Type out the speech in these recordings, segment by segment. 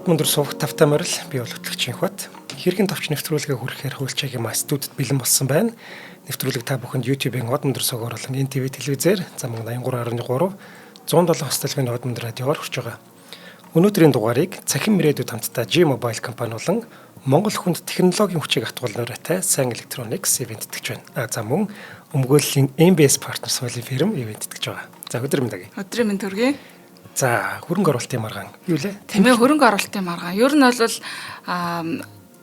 Хот мөндөр суух тавтай морил би бол хөтлөгч Хот. Хэрхэн товч нэвтрүүлгээ хүрэхээр хуульчаагийн мас студид бэлэн болсон байна. Нэвтрүүлэг та бүхэнд YouTube-ийн Хот мөндөр суугаар болон NTV телевизээр зам 83.3 107 хөстөлгөөний Хот мөндөр радиогоор хүрч байгаа. Өнөөдрийн дугаарыг цахим мөрөөдөд хамтдаа G-Mobile компани болон Монгол хүнд технологийн хүчийг хатгуулнартай Сайн Electronics ивент итгэж байна. За мөн өмгөөллийн MBS Partners соёлын фирм ивент итгэж байгаа. За өдөр минь даги. Өдрийн минь төргий. За хөрөнгө оруулалтын маргаан юу лээ? Тэмээ хөрөнгө оруулалтын маргаан. Ер нь бол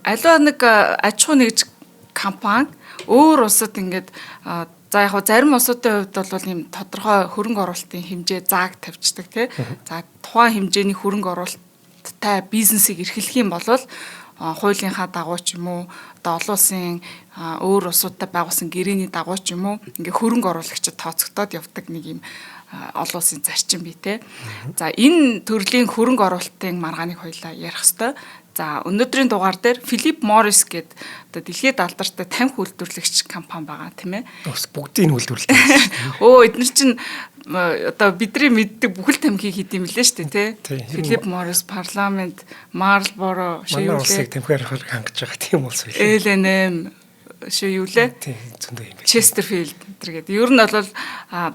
аливаа нэг аж ахуй нэгж компани өөр улсад ингээд за яг зарим улсуудын хувьд бол ийм тодорхой хөрөнгө оруулалтын хэмжээ зааг тавьчихдаг тий. За тухайн хэмжээний хөрөнгө оруулалттай бизнесийг эрхлэх юм бол хуулийнхаа дагуу ч юм уу одоо олон улсын өөр улсуудтай байгуулсан гэрээний дагуу ч юм уу ингээ хөрөнгө оруулагчид тооцогдоод явдаг нэг юм олон улсын зарчим бий те. За энэ төрлийн хөрөнгө оруулалтын маргааныг хоёлаа ярих хэвээр. За өнөөдрийн дугаар дээр Philip Morris гэдэг одоо дэлхийд алдартай тамхи үйлдвэрлэгч компани байгаа тийм ээ. Бас бүгдийг үйлдвэрлэдэг. Эдгээр чинь одоо бидний мэддэг бүхэл тамхиг хийд юм лээ шүү дээ тий. Philip Morris, Parliament, Marlboro шивлээ. Манай улсыг тамхиар хангаж байгаа тийм улс байлээ. L&M шивлээ. Тийм зөндөө юм байна. Chesterfield гэдэг. Ер нь бол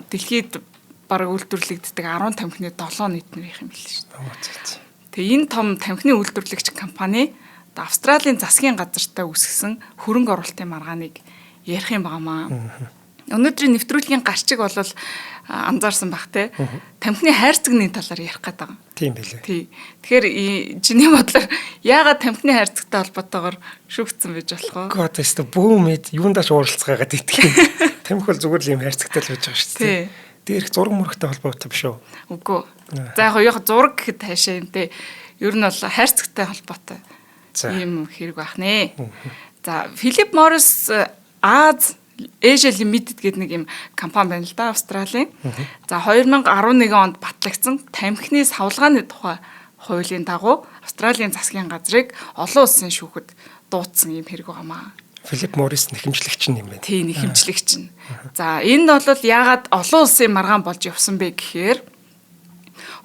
дэлхийд бараг үйлдвэрлэгддэг 10 тамхины 7 нийтнэр их юм билээ шүү дээ. Тэгээ энэ том тамхины үйлдвэрлэгч компани Австралийн засгийн газартай үүсгэсэн хөрөнгө оруулалтын маргааныг ярих юм багамаа. Өнөөдрийн нэвтрүүлгийн гарчиг бол анзаарсан бах те. Тамхины хайрцагны талаар ярих гээд байгаа. Тийм билээ. Тий. Тэгэхээр чиний бодлоор яагаад тамхины хайрцагтай холбоотойгоор шүүгдсэн байж болох вэ? Гэхдээ тест бүүмэд юундаач ууралцгаагаад идэх. Тамхи бол зүгээр л юм хайрцагтай л байж байгаа шүү дээ. Дээрх зураг мөрөгтэй холбоотой биш үү? Үгүй. За яг зураг гэхэд хаашаа юм те. Ер нь бол хайрцагтай холбоотой ийм хэрэг байх нэ. За Philip Morris Asia Limited гэдэг нэг юм компани байна л да Австралийн. За 2011 онд батлагдсан тамхины савлгааны тухай хуулийн дагуу Австралийн засгийн газрыг олон улсын шүүхэд дуудсан юм хэрэг байгаамаа. Philip Morris нэхэмжлэгч юм байна. Тийм нэхэмжлэгч. За энэ бол яагаад олон улсын маргаан болж явсан бэ гэхээр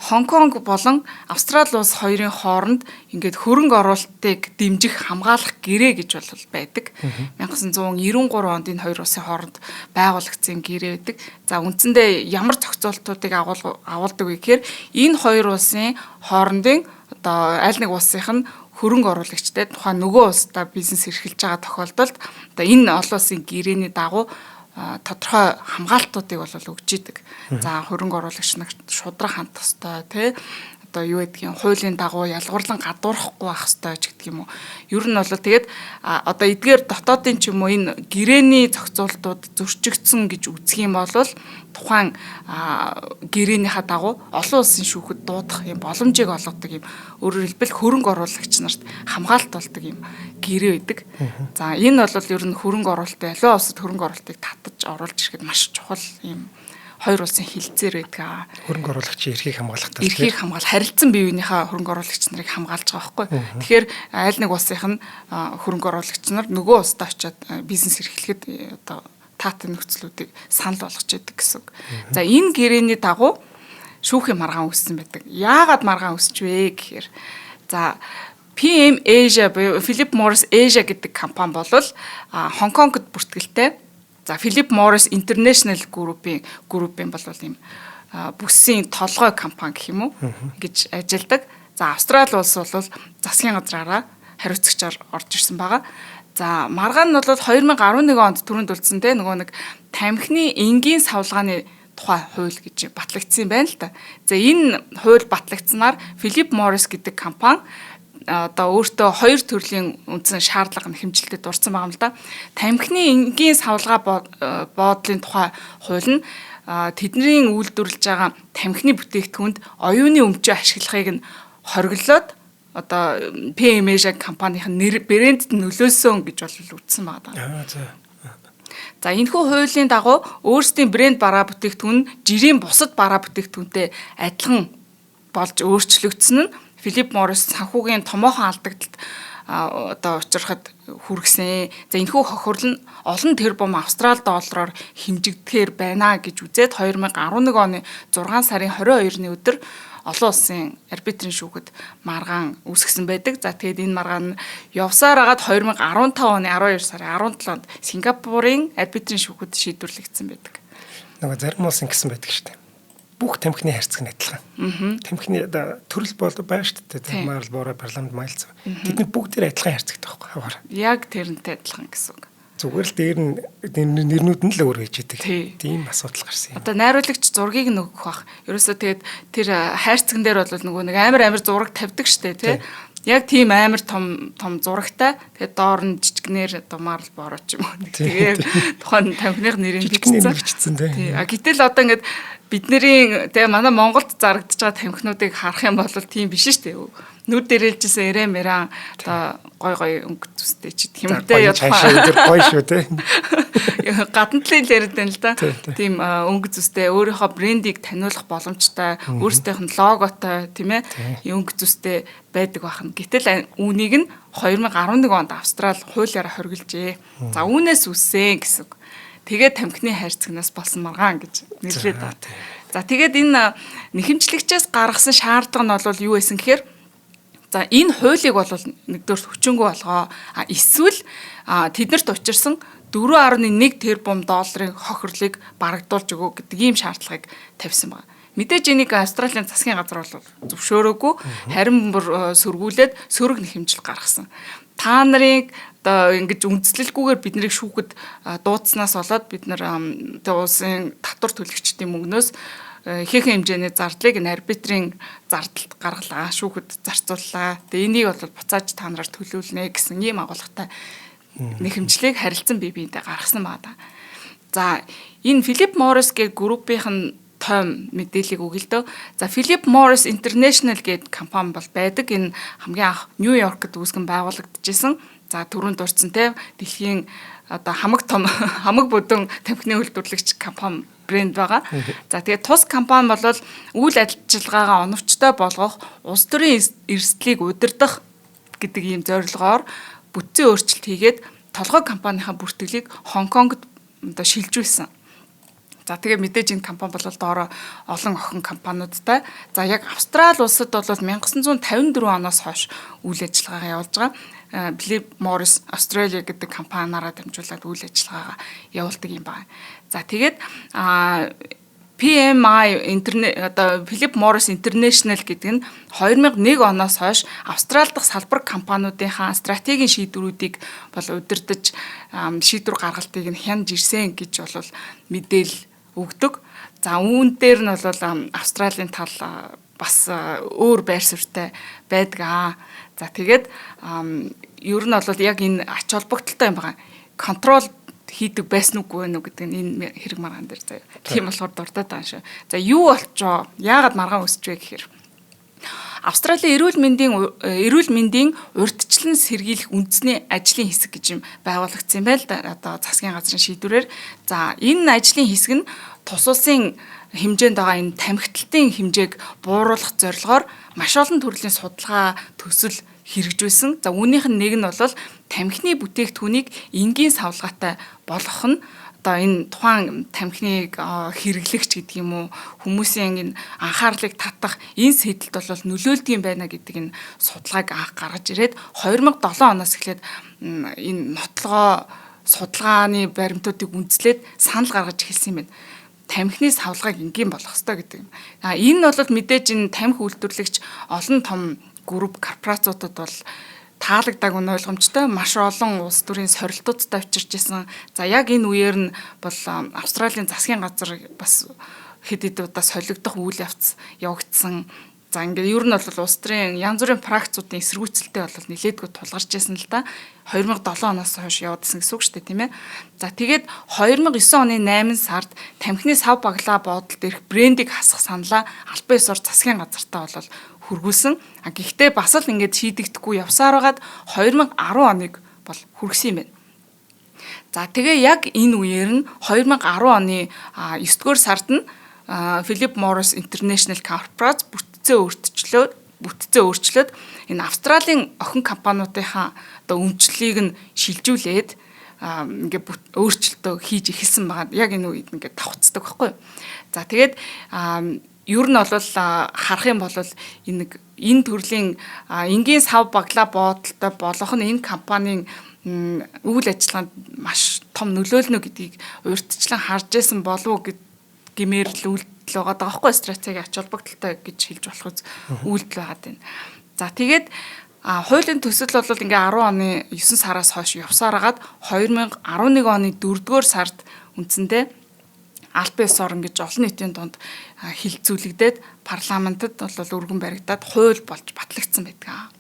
Хонконг болон Австрали улс хоёрын хооронд ингээд хөрөнгө оруулалтыг дэмжих хамгаалах гэрээ гэж бол байдаг. 1993 онд энэ хоёр улсын хооронд байгуулагдсан гэрээ байдаг. За үндсэндээ ямар зохицуултуудыг агуулдаг вэ гэхээр энэ хоёр улсын хоорондын одоо аль нэг улсынх нь хөрөнгө оруулагчтай тухайн нөгөө улстай бизнес эрхэлж байгаа тохиолдолд одоо энэ олон улсын гэрээний дагуу тодорхой хамгаалтуудыг бол өгж идэг. За хөрөнгө оруулагч нар шудраг хандах ёстой тий. Одоо юу гэдгийг хуулийн дагуу ялгуурлан гадуурхахгүй байх ёстой ч гэдэг юм уу. Ер нь бол тэгээд одоо эдгээр дотоодын ч юм уу энэ гэрээний зохицуултууд зөрчигдсөн гэж үзэх юм бол тухайн гэрээнийхаа дагуу олон улсын шүүхэд дуудах юм боломжийг олгодог юм. Өөрөөр хэлбэл хөрөнгө оруулагч нарт хамгаалт болдог юм гэрээ байдаг. За энэ бол ер нь хөрөнгө оруулалтын аливаа улсад хөрөнгө оруулалтыг татаж оруулж ирэхэд маш чухал юм. Хоёр улсын хилцээр байдаг. Хөрөнгө оруулагчийн эрхийг хамгаалах эрхийг хамгаал харилцан биеийнхаа хөрөнгө оруулагч нарыг хамгаалж байгаа байхгүй. Тэгэхээр аль нэг улсынх нь хөрөнгө оруулагч нар нөгөө улсад очиад бизнес эрхлэхэд одоо таатай нөхцлүүдийг санал болгож идэг гэсэн. За энэ гэрээний дагуу шүүхийн маргаан үүссэн байдаг. Яагаад маргаан үүсч вэ гэхээр за PM Asia Philip Morris Asia гэдэг компани бол Хонконгод бүртгэлтэй. За Philip Morris International Group-ийн бол ийм бүсийн толгой компани гэх юм уу гэж ажилладаг. За Австрали улс бол засгийн газраараа хариуцагчаар орж ирсэн байгаа. За маргаан нь бол 2011 онд түрүүнд үлдсэн те нөгөө нэг тамхины энгийн савлгааны тухай хууль гэж батлагдсан байна л да. За энэ хууль батлагдсанаар Philip Morris гэдэг компани одоо өөртөө хоёр төрлийн үндсэн шаардлага нэхэмжилтэд дурсан байгаа юм л да. Тамхины энгийн савлгаа боодлын тухай хууль нь тэдний үйлдвэрлэж байгаа тамхины бүтээгдэхүүнд оюуны өмчөө ашиглахыг нь хориглоод одоо PM Asia компанийн брэндэд нөлөөсөн гэж бол үздсэн байгаа. За энэхүү хуулийн дагуу өөрсдийн брэнд бараа бүтээгдэхүүн жирийн бусад бараа бүтээгдэхүүнтэй адилхан болж өөрчлөгдсөн нь Philip Morris санхүүгийн томоохон алдагдлалд одоо учрахад хүргэсэн. За энэхүү хохирол нь олон тэрбум австрал доллараар хэмжигдэхээр байна гэж үзээд 2011 оны 6 сарын 22-ны өдөр олон улсын арбитрийн шүүхэд маргаан үүсгэсэн байдаг. За тэгээд энэ маргаан нь явсаар агаад 2015 оны 12 сарын 17-нд Сингапурын арбитрийн шүүхэд шийдвэрлэгдсэн байдаг. Нөгөө зарим улсын гэсэн байдаг шүү дээ. Бүх тамхины хайрцаг нь адилхан. Тамхины төрөл бол байгаа шүү дээ. Марл бороо парламент майлц. Тэдний бүгдээр адилхан хайрцагтай байхгүй хавар. Яг тэрнтэй адилхан гэсэн үг. Зүгээр л дээр нь нэрнүүд нь л өөр гэж идэг. Тийм асуудал гарсан юм. Одоо найруулагч зургийг нөгөх бах. Ерөөсөө тэгээд тэр хайрцагн дээр бол нөгөө нэг амар зураг тавьдаг штэ тий. Яг тийм амар том зурагтай. Тэгээд доор нь жижигнэр одоо марл бороо ч юм уу. Тэгээд тухайн тамхиных нэрийг бичсэн тий. Гэтэл одоо ингээд бидний тэгээ манай Монголд зарагдаж байгаа тамхинуудыг харах юм бол тийм биш шүү дээ. Нүд дээрэлжсэн эрэ мэрэн одоо гой өнгө зүстэй ч хэмтэй ядах гой шүү те. Гадна талын л яриад байна л да. Тийм өнгө зүстэй өөрийнхөө брендийг таниулах боломжтой, өөрсдийнх нь логотой тийм ээ өнгө зүстэй байдаг бахан. Гэтэл үүнийг нь 2011 онд Австрал хуулиараа хоригложээ. За үүнээс үссэн гэсэн. Тэгээд тамхины хайрцагнаас болсон маргаан гэж нэрлэдэг байна. За тэгээд энэ нэхэмжлэгчээс гаргасан шаардлага нь бол юу байсан гэхээр за энэ хуулийг бол нэгдүгээр хүчингүй болгоо. Эсвэл тэднэрт учирсан 4.1 тэрбум долларын хохирлыг барагдуулж өгөө гэдэг ийм шаардлагыг тавьсан байна. Мэдээж энийг Австралийн засгийн газар бол зөвшөөрөөгүй, харин бүр сөргүүлээд сөрөг нэхэмжил гаргасан. Та нарыг одоо ингэж үндэслэлгүйгээр биднийг шүүхэд дуудснаас болоод бид нар улсын татвар төлөгчдийн мөнгнөөс ихээхэн хэмжээний зардлыг арбитрийн зардалд гаргалаа, шүүхэд зарцууллаа. Тэгээ энийг бол буцааж та нараар төлөвлөнэ гэсэн ийм агуулгатай нэхэмжлийг харилцан бие биентэй гаргасан байна. За энэ Philip Morris гэх группийнх нь том мэдээллийг өгье л дөө. За Philip Morris International гэдэг компани бол байдаг. Энэ хамгийн анх Нью-Йоркт үүсгэн байгуулагдчихсэн. За түрүүнд дурдсан те дэлхийн одоо хамаг бүдүүн тамхины үйлдвэрлэгч компани брэнд байгаа. За тэгээд тус компани бол үйл ажиллагаагаа оновчтой болгох, улс төрийн эрсдлийг удирдах гэдэг ийм зорилгоор бүтцийн өөрчлөлт хийгээд толгой компанийнхаа бүртгэлийг Хонконгод одоо шилжүүлсэн. За тэгээ мэдээж энэ компани бол доороо олон охин компаниудтай. За яг Австрали улсад бол 1954 оноос хойш үйл ажиллагаагаа явуулж байгаа. Philip Morris Australia гэдэг компаниараа дамжуулаад үйл ажиллагаагаа явуулдаг юм байна. За тэгээд PMI одоо Philip Morris International гэдэг нь 2001 оноос хойш Австрали дахь салбар компаниудынхаа стратегийн шийдвэрүүдийг бол удирдах шийдвэр гаргалтыг нь хянж ирсэн гэж бол мэдээлэл өгдөг. За үүн дээр нь бол Австралийн тал бас өөр байр суурьтай байдаг. За тэгээд ер нь бол яг энэ ач холбогдолтой юм байна. Контрол хийдэг байсан үгүй вэ гэдэг нь энэ хэрэг маргаан дээр заяа. Тийм болохоор дурдаад байгаа шүү. За юу болчоо? Яагаад маргаан өсч вэ гэхээр Австралийн эрүүл мэндийн урьдчилан сэргийлэх үндэсний ажлын хэсэг гэж юм байгуулагдсан байл да. Одоо засгийн газрын шийдвэрээр. За энэ ажлын хэсэг нь тус улсын хэмжээнд байгаа энэ тамхиталтын хэмжээг бууруулах зорилгоор маш олон төрлийн судалгаа төсөл хэрэгжүүлсэн. За үүнийх нь нэг нь бол тамхины бүтээгдэхүүнийг энгийн савлгаатай болгох нь одоо энэ тухайн тамхиныг хэрэглэгч гэдэг юм уу хүмүүсийн энэ анхаарлыг татах энэ сэдэлт бол нөлөөлдөг юм байна гэдэг энэ судалгааг анх гаргаж ирээд 2007 оноос эхлээд энэ нотлогоо судалгааны баримтуудыг үндэслээд санал гаргаж эхэлсэн юм байна. Тамхины савлгааг энгийн болгох хэрэгтэй гэдэг юм. Энэ бол мэдээж энэ тамхи үйлдвэрлэгч олон том групп корпорациудад бол таалагдаагүй нь ойлгомжтой маш олон улс төрийн сорилтуудтай авчирч исэн. За яг энэ үеэр нь бол Австралийн засгийн газар бас хэд удаа солигдох үйл явц явагдсан. За ингээд ер нь бол улс төрийн янз бүрийн практикуудын эсэргүүцэлтэй бол нэлээдгүй тулгарч байсан л да. 2007 оноос хойш явагдсан гэсэн үг шүү дээ, тийм ээ. За тэгээд 2009 оны 8 сард тамхины сав баглаа бодолд ирэх брендийг хасах саналаа албан ёсоор засгийн газартаа бол хүргүүлсэн. Гэхдээ бас л ингээд шийдэгдэхгүй явсаар байгаад 2010 оныг бол хүргэсэн юм байна. За тэгээ яг энэ үеэр нь 2010 оны 9-р сард нь Philip Morris International Corporation бүтцээ өөрчлөөд бүтцээ өөрчлөөд энэ Австралийн охин компаниудынхаа одоо өмчлөлийг нь шилжүүлээд ингээ өөрчлөлтөө хийж эхэлсэн байгаа. Яг энэ үед ингээ давхцдаг байхгүй. За тэгээд ер нь бол харах юм бол энэ төрлийн энгийн сав баглаа бодолтой болох нь энэ компанийн үйл ажиллагаанд маш том нөлөөлнө гэдгийг урьдчилан харж байсан болов гэмээр л үйлдэл байгаа байхгүй стратеги ач холбогдолтой гэж хэлж болох үйлдэл байгаа юм. За тэгээд хуулийн төсөл бол ингээ 10 оны 9 сараас хойш явсаар агаад 2011 оны 4-р сард үндсэндээ албан ёс орон гэж олон нийтийн дунд хилцүүлэгдээд парламентод бол өргөн баригдаад хууль болж батлагдсан байдаг.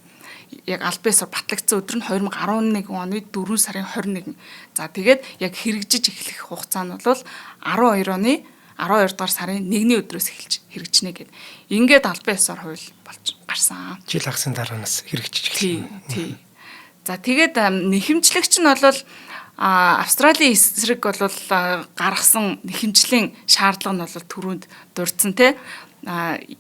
Яг албан ёсоор батлагдсан өдөр нь 2011 оны 4 сарын 21. За тэгээд яг хэрэгжиж эхлэх хугацаа нь бол 12 оны 12 дугаар сарын 1-ний өдрөөс эхэлж хэрэгжинэ гэд. Ингээд албан ёсоор хууль болж гарсан. Жил хагасны дараанаас хэрэгжиж эхэлсэн. Тий. За тэгээд нэхэмжлэгч нь бол Австралийн эсрэг бол гаргасан нэхэмжлийн шаардлага нь бол түрүүнд дурдсан те.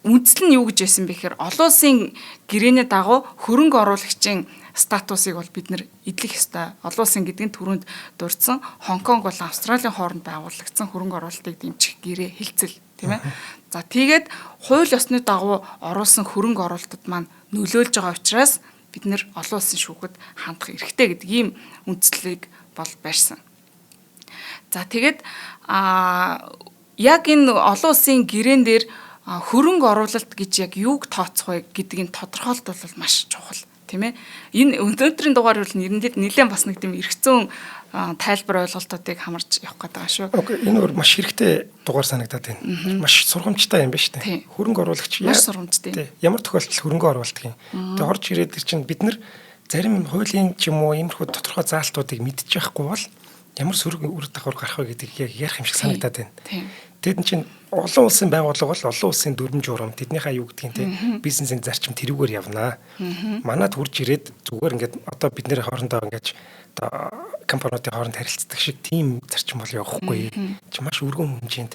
Үндсэл нь юу гэж байсан бэ гэхээр олон улсын гэрээний дагуу хөрөнгө оруулагчийн статусыг бол бид нэр эдлэх ёстой. Олон улсын гэдэг нь түрүүнд дурдсан Хонконг бол Австралийн хооронд байгуулагдсан хөрөнгө оруулалтыг дэмжих гэрээ хэлцэл тийм ээ. За тэгээд хууль ёсны дагуу оруулсан хөрөнгө оруулалтад маань нөлөөлж байгаа учраас бид нэр олон улсын шүүхэд хандах эрхтэй гэдэг ийм үндслийг бол барьсан. За тэгээд яг энэ олон улсын гэрээн дээр хөрөнгө оруулалт гэж яг юуг тооцох вэ гэдгийг тодорхойлт бол маш чухал тийм ээ. Энэ өнөөдрийн дугаар бол нэлээд бас нэг тийм эргцэн тайлбар ойлголтуудыг хамарч явах гэдэг байгаа шүү. Окей, энэ өөр маш хэрэгтэй дугаар санагдаад байна. Маш сургамжтай юм байна шүү дээ. Хөрөнгө оруулагч маш сургамжтай. Ямар тохиолдолд хөрөнгө оруулдаг юм. Тэгээ орж ирээд чинь бид нар зарим хуулийн ч юм уу иймэрхүү тодорхой заалтуудыг мэдчих байхгүй бол ямар сөрөг үр дагавар гарах вэ гэдгийг яг ярих юм шиг санагдаад байна. Тэгэд чинь олон улсын байгууллага бол олон улсын дүрм журам тэднийхээ юу гэдгийг те бизнесийн зарчим тэрүүгээр явнаа. Манад хурж ирээд зүгээр ингээд одоо бид нэр хоорондоо ингээд компаниудын хооронд харилцдаг шиг тийм зарчим бол явахгүй. Чи маш өргөн хэмжээнд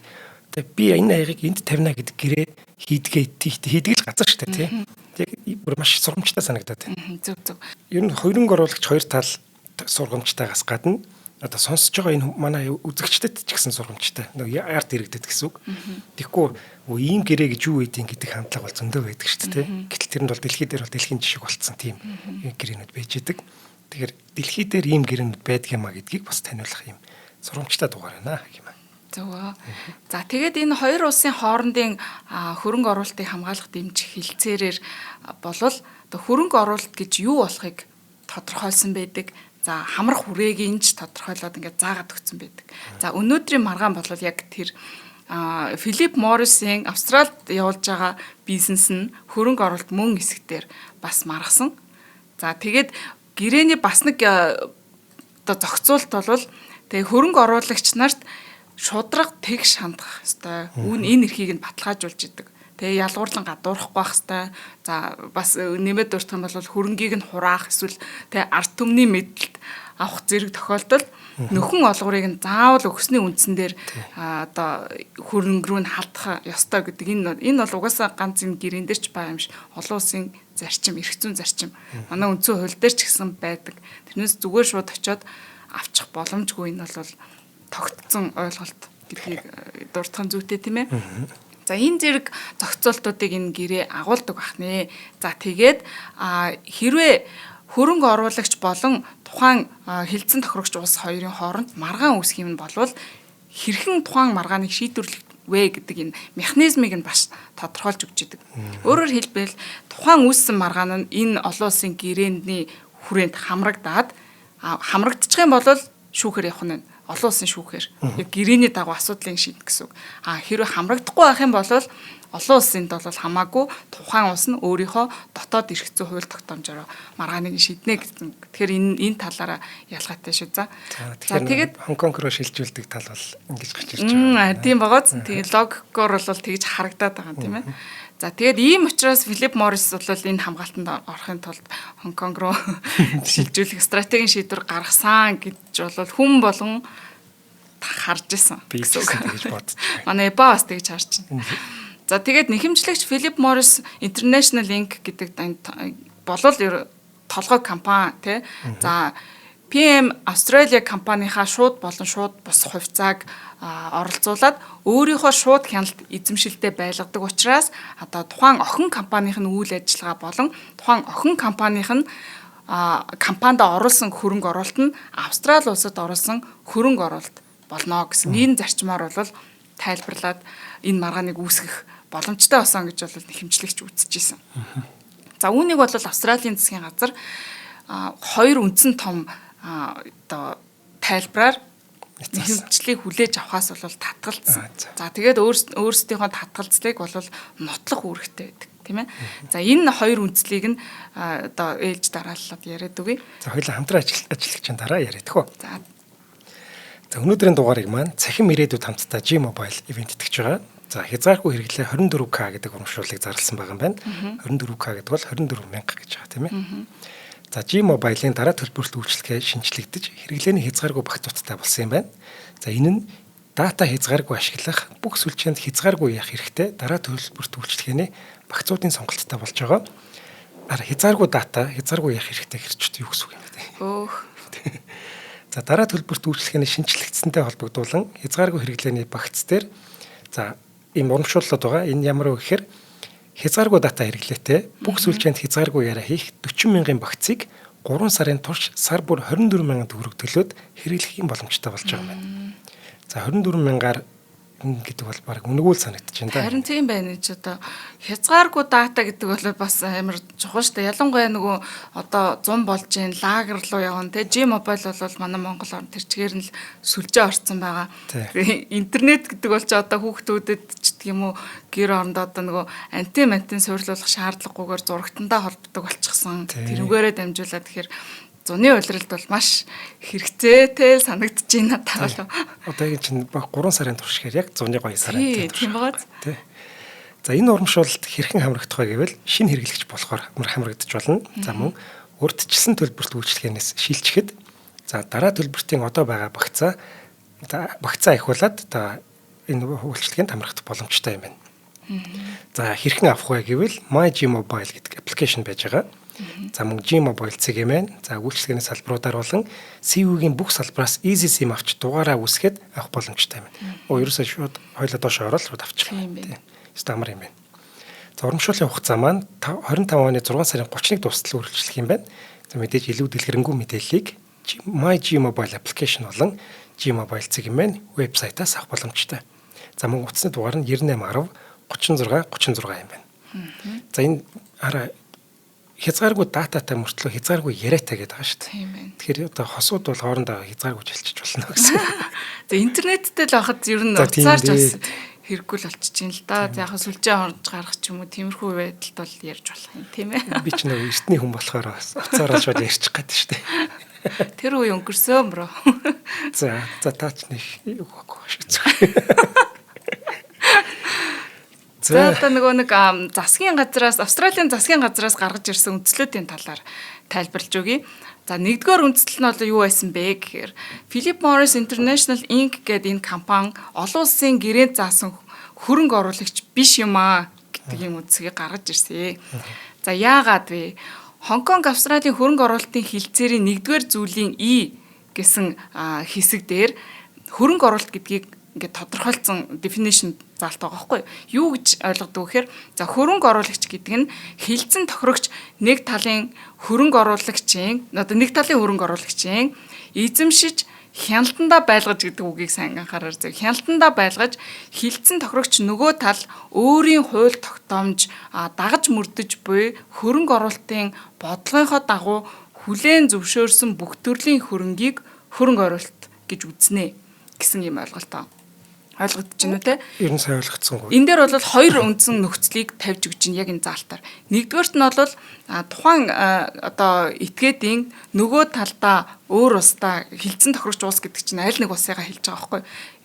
тэгээ би энэ аягийг энд тавина гэдэг гэрээ хийдэг л газар шүү дээ тий. Тэгээ бүр маш сургамжтай санагдаад байна. Зөв. Ер нь хөрөнгө оруулагч хоёр тал сургамжтайгаас гадна одоо сонсож байгаа энэ манай үзэгчдэд ч гэсэн сургамжтай. Нэг арт иргэдэд гэсэн үг. Тэгэхгүй ийм гэрээ гэж юу байдیں гэдэг хандлага бол зөндөө байдаг шүү дээ. Гэтэл тэрэнд бол дэлхий дээр бол дэлхийн жишг болцсон тийм гэрээнүүд байж идэг. Тэгэхээр дэлхий дээр ийм гэрээнүүд байдаг юм а гэдгийг бас таниулах юм сургамжтай дугаар байна гэх юм аа. Зөв. За тэгээд энэ хоёр улсын хоорондын хөрөнгө оруулалтыг хамгаалах дэмжих хилцээрээр болвол хөрөнгө оруулалт гэж юу болохыг тодорхойлсон байдаг. За хамрах хүрээгийн ч тодорхойлоод ингээд заагаад өгсөн байдаг. За өнөөдрийн маргаан бол яг тэр Филипп Моррисын Австралид явуулж байгаа бизнес нь хөрөнгө оруулалт мөн хэсэгтэр бас маргасан. За тэгээд гэрээний бас нэг одоо зохицуулт бол тэгээ хөрөнгө оруулагч нарт шудраг тэгш хандах ёстой. Энэ эрхийг нь баталгаажуулж идэг. Тэгээ ялгуурлан гадуурахгүй байх хэвээр. За бас нэмээд дурдах юм бол хөрөнгийг нь хураах эсвэл тэгээ ард түмний мэдлэлд авах зэрэг тохиолдолд нөхөн олгорыг нь заавал өгсөний үндсэн дээр одоо хөрөнгө рүү нь халдах ёстой гэдэг энэ бол угаасаа ганц энэ гэрэн дээр ч байгаа юм шиг олон улсын зарчим, эрх зүйн зарчим манай үндсэн хууль дээр ч гэсэн байдаг. Тэрнээс зүгээр шууд очиод авчих боломжгүй энэ бол тогтцсон ойлголт гэдгийг дурдах зүйтэй тийм ээ. За энэ зэрэг зохицуултуудыг энэ гэрээ агуулдаг бахнэ. За тэгээд хэрвээ хөрөнгө оруулагч болон тухайн хилцэн тохирогч улс хоёрын хооронд маргаан үүсэх юм болвол хэрхэн тухайн маргааныг шийдвэрлэх вэ гэдэг энэ механизмыг нь бас тодорхойлж өгч идэг. Өөрөөр хэлбэл тухайн үүссэн маргаан нь энэ олон улсын гэрээний хүрээнд хамрагдаад хамрагдчих юм бол шүүхээр явах нь олон улсын шүүхээр яг гэрээний дагуу асуудлыг шийдэх гэсэн үг. Хэрвээ хамрагдахгүй байх юм бол олон улсынд бол хамаагүй тухайн улс нь өөрийнхөө дотоод эрх зүйн хууль тогтоомжоор маргааныг шийднэ гэсэн. Тэгэхээр энэ талаараа ялгаатай шүү. За тэгээд Хонконг руу шилжүүлдэг тал бол ингэж гарч ирж байгаа. Тийм багоц. Тэгээд логикоор бол тэгж харагдаад байгаа тийм ээ. За тэгээд ийм учраас Филипп Моррис бол энэ хамгаалтанд орохын тулд Хонконг руу шилжүүлэх стратегийн шийдвэр гаргасан гэж бол хүн болгон харж исэн. Би ч гэсэн тэгж бодож байна. Манай бас тэгж харж байна. За тэгээд нэхэмжлэгч Philip Morris International Inc гэдэг болол толгой компани тий. За PM Australia компанийнхаа шууд болон шууд бус хувьцааг оролцуулаад өөрийнхөө шууд хяналт эзэмшилтэд байлгадаг учраас одоо тухайн охин компанийн үйл ажиллагаа болон тухайн охин компанийн компанид оруулсан хөрөнгө оруулалт нь Австрали улсад оруулсан хөрөнгө оруулалт болно гэсэн энэ зарчмаар бол тайлбарлаад энэ маргааныг үүсгэх боломжтой болсон гэж бол нэхэмжлэгч үзэж исэн. За үүнийг бол Австралийн засгийн газар хоёр үндсэн том одоо тайлбараар нэхэмжлийг хүлээж авахаас бол татгалцсан. За тэгээд өөрсдийнхөө татгалцлыг бол нотлох үүрэгтэй байдаг, тийм ээ. За энэ хоёр үндслийг нь одоо ээлж дарааллаад яриад үгүй. За хоёулаа хамтран ажиллагчийн дараа яриад хөө. За өнөөдрийн дугаарыг маань цахим ирээдүйд хамтдаа G-Mobile ивент итгэж байгаа. За хязгааргүй хэрэглээ 24K гэдэг урамшууллыг зарласан байгаа юм байна. 24K гэдэг бол 24 мянга гэж байгаа тийм ээ. За G-Mobile-ийн дараа төлбөрт үйлчлэгээ шинжлэгдэж хэрэглээний хязгааргүй багтуудтай болсон юм байна. За энэ нь дата хязгааргүй ашиглах бүх сүлжээнд хязгааргүй яах хэрэгтэй дараа төлбөрт үйлчлэгээний багцуудын сонголттой болж байгаа. Хязгааргүй дата хязгааргүй яах хэрэгтэй хэрчүүд юу гэсэн үг юм бэ? За дараа төлбөрт үйлчлэгээний шинжлэгдсэнтэй холбогдуулан хязгааргүй хэрэглээний багц дээр за ийм урамшууллууд байгаа. Энэ ямар вэ гэхээр хязгааргүй дата хэрэглээтэй бүх сүлжээнд хязгааргүй яриа хийх 40 мянган багцыг 3 сарын турш сар бүр 24 мянган төгрөг төлөөд хэрэглэх юм боломжтой болж байгаа юм байна. За 24 мянгаар гэдэг бол баг үнэгүүл санагдаж байна да. Харин тийм байна гэж одоо хязгааргүй дата гэдэг бол бас амар чухал шүү дээ. Ялангуяа нөгөө одоо 100 болж гин лагер руу явна те. G-Mobile бол манай Монгол орнд тэр чигээр нь л сүлжээ орцсон байгаа. Интернет гэдэг бол ч одоо хүүхдүүдэд ч гэх юм уу гэр оронд одоо нөгөө антин суйрлуулах шаардлагагүйгээр зурагтандаа холбогддог болчихсон. Тэрүүгээрээ дамжуулаад тэгэхээр зуны улиралд бол маш хэрэгцээтэй санагдаж байна надад. Одоо энэ чинь баг 3 сарын турш гэхээр яг зуны 2 сарын тийм байгаа. Тий. За энэ урамшуулалт хэрхэн хамрагдах вэ гэвэл шинэ хэрэглэгч болохоор хамрагдаж болно. За мөн урьдчилсан төлбөрт үйлчлэгээнээс шилжихэд за дараа төлбөртийн одоо байгаа багцаа ахиулаад одоо энэ үйлчлэгээнд хамрагдах боломжтой юм байна. За хэрхэн авах вэ гэвэл My G-Mobile гэдэг аппликейшн байж байгаа. За мөн G-Mobile цэгийн за үйлчлэгээний салбаруудаар болон CU-гийн бүх салбараас Easy SIM авч дугаараа үүсгэхэд авах боломжтой юм. Ерөөсөө шууд хоёлоо доош ороод шууд авчих юм байна. Эсвэл амар юм байна. За урамшууллын хугацаа маань 25 оны 6 сарын 31-нд дуустал үргэлжлэх юм байна. За мэдээж илүү дэлгэрэнгүй мэдээллийг My G-Mobile application болон G-Mobile цэгийн вебсайтаас авах боломжтой. За мөн утасны дугаар нь 9810 36 36 юм байна. За энэ хязгааргүй дататай мөртлөө хязгааргүй яриатай гэдэг байгаа шүү дээ. Тийм байна. Тэгэхээр одоо хосууд бол хоорондоо хязгааргүй жилчиж болно гэсэн. За интернеттэй л байхад ер нь уцаарч бас хэрэггүй л болчихж байна л да. За яг сүлжээ хоорж гаргах ч юм уу тиймэрхүү байдалд бол ярьж болох юм тийм ээ. Би ч нэг эртний хүн болохоор уцаараа шууд ярьчих гэдэг шүү дээ. Тэр үе өнгөрсөн бро. За таач нэг юу гоогүй шиг зүг. За одоо нөгөө нэг засгийн газраас Австралийн засгийн газраас гаргаж ирсэн үндслүүдийн талаар тайлбарлаж өгье. За нэгдүгээр үндсэл нь бол юу байсан бэ гэхээр Philip Morris International Inc гэдэг энэ компани олон улсын гэрээнд заасан хөрөнгө оруулагч биш юм аа гэдэг юм үндсийг гаргаж ирсэн. За яагаад вэ? Хонконг Австралийн хөрөнгө оруулалтын хилцээрийн нэгдүгээр зүйлийн E гэсэн хэсэг дээр хөрөнгө оруулалт гэдгийг ингээд тодорхойлцсон definition заалт байгаа байхгүй юу гэж ойлгодог вэхээр за хөрөнгө оруулагч гэдэг нь хилцэн тохирогч нэг талын хөрөнгө оруулагчийн одоо нэг талын хөрөнгө оруулагчийн эзэмшиж хяналтандаа байлгаж гэдэг үгийг сайн анхаараар зөв хяналтандаа байлгаж хилцэн тохирогч нөгөө тал өөрийн хууль тогтоомж дагаж мөрдөж буй хөрөнгө оруулалтын бодлогынхоо дагуу хүлээн зөвшөөрсөн бүх төрлийн хөрөнгийг хөрөнгө оруулалт гэж үзнэ гэсэн юм ойлголтоо ойлгогдож байна үү те? Ер нь сайн ойлгогдсонгүй. Энэ дээр бол хоёр үндсэн нөхцөлийг тавьж өгч байна яг энэ заалтаар. Нэгдүгээрт нь бол тухайн одоо этгээдийн нөгөө талдаа өөр улстай хилцэн тохирогч улс гэдэг чинь аль нэг улсыгаа хэлж байгаа байхгүй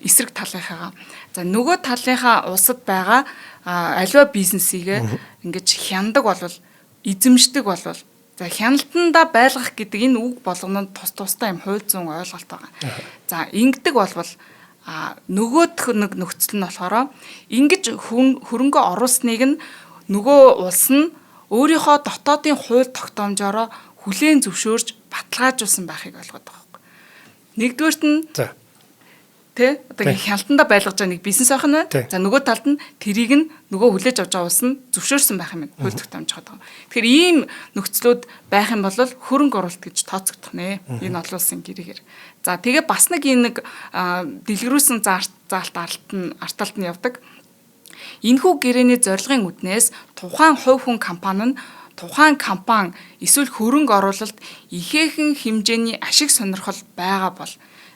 эсрэг талынхаа. За нөгөө талынхаа улсад байгаа аливаа бизнесийгээ ингэж хяндаг болвол эзэмшдэг болвол за хяналтандаа байлгах гэдэг энэ үг болгоно тус тустай юм хууль зүйн ойлголт байгаа. За ингэдэг болвол нөгөөх нэг нөхцөл нь болохоор ингэж хөрөнгө оруулсныг нь нөгөө улс нь өөрийнхөө дотоодын хууль тогтоомжоор хүлээн зөвшөөрж баталгаажуулсан байхыг ойлгоод байгаа байхгүй. Нэгдүгээрт нь одоо хяналтандаа байлгаж байгаа нэг бизнес байх нь байна. За нөгөө талд нь тэрийг нь нөгөө хүлээж авч байгаа улс нь зөвшөөрсөн байх юм байна. Хууль тогтоомж байгаа. Тэгэхээр ийм нөхцлүүд байх юм бол хөрөнгө оруулалт гэж тооцогдох нэ. Энэ олон улсын гэрээгээр. За тэгээ бас нэг энэ нэг дэлгэрүүлсэн заалт арталт нь явдаг. Энэхүү гэрээний зорилгын үднээс тухайн хувь хүн компани нь тухайн компани эсвэл хөрөнгө оруулалт ихээхэн хэмжээний ашиг сонирхол байгаа бол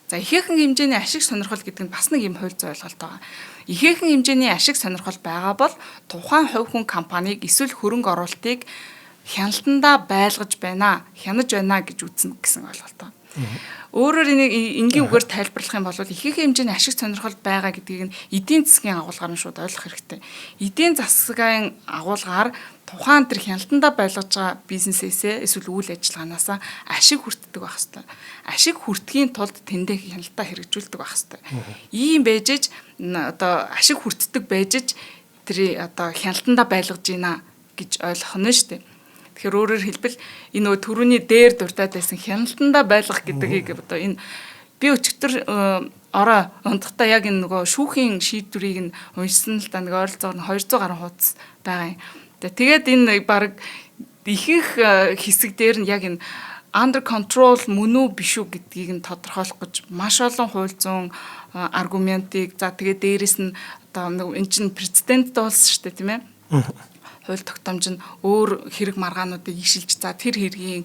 за ихээхэн хэмжээний ашиг сонирхол гэдэг нь бас нэг юм хууль зүйн ойлголт байгаа. Ихээхэн хэмжээний ашиг сонирхол байгаа бол тухайн хувь хүн компанийг эсвэл хөрөнгө оруулалтыг хяналтандаа байлгаж байна, хянаж байна гэж үзнэ гэсэн ойлголт байна. Өөрөөр энгийн үгээр тайлбарлах юм бол ихээхэн хэмжээний ашиг сонирхол байгаа гэдгийг нь эдийн засгийн агуулгаар нь шууд ойлгох хэрэгтэй. Эдийн засгийн агуулгаар тухайн тэр хяналтандаа байлгаж байгаа бизнесээсээ эсвэл үйл ажиллагаанаас ашиг хүртдэг байх хэвээр. Ашиг хүртэхийн тулд тэндээ хяналтаа хэрэгжүүлдэг байх хэвээр. Ийм байжж одоо ашиг хүртдэг байжж тэр одоо хяналтандаа байлгаж байна гэж ойлгох нь шүү дээ. Тэгэхээр өөрөөр хэлбэл энэ нөгөө түрүүний дээр дуртаад байсан хяналтандаа байлгах гэдгийг одоо энэ би өчигдөр орой унтахтаа яг энэ нөгөө шүүхийн шийдвэрийг нь уншсан л да нэг ойролцоогоор 200 гаруй хуудас байгаа юм. Тэгээд энэ баг ихэнх хэсэг дээр нь яг энэ under control мөн үү биш үү гэдгийг нь тодорхойлох гэж маш олон хууль зүйн аргументыг за тэгээд дээрэс нь одоо нэг эн чинь прецедент болсон шүү дээ тийм ээ. Хууль тогтоомж нь өөр хэрэг маргаануудыг ишилж за тэр хэргийн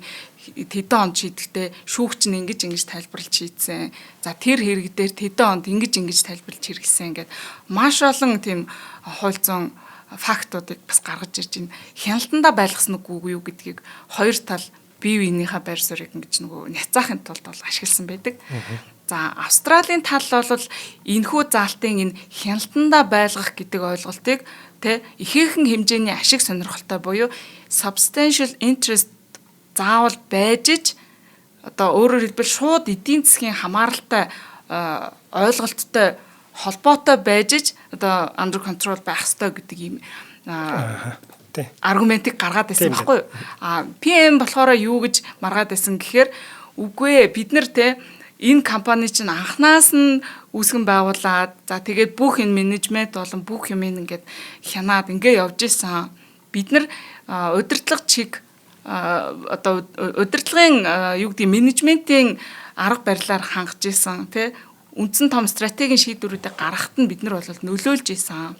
тэдэн онд шийдэхдээ шүүгч нь ингэж тайлбарлаж шийдсэн. За тэр хэрэг дээр тэдэн онд ингэж тайлбарлаж хэрэгсэн гэдэг маш олон тийм хууль зүйн фактуудыг бас гаргаж ирж байна. Хяналтандаа байлгасан үгүй юу гэдгийг хоёр тал бие биенийхээ байр суурийг ингэж нөгөө няцаахын тулд бол ашигласан байдаг. За Австралийн тал бол энэхүү заалтын энэ хяналтандаа байлгах гэдэг ойлголтыг ихээхэн хэмжээний ашиг сонирхолтой буюу substantial interest заавал байж одоо өөрөөр хэлбэл шууд эдийн засгийн хамааралтай ойлголттой холбоотой байж одоо under control байх ёстой гэдэг ийм аргументыг гаргаад байсан байхгүй юу? PM болохоор юу гэж маргаад байсан гэхээр үгүй ээ бид нар энэ компани чинь анханаас нь үүсгэн байгуулад за тэгээд бүх энэ менежмент болон бүх юм ингээд хянаад ингээ явж исэн. Бид нар удирдлага чиг одоо удирдлагын юу гэдэг менежментийн арга барилаар хангаж исэн тий үндсэн том стратегийн шийдвэрүүдийг гаргахад нь бид нар бол нөлөөлж исэн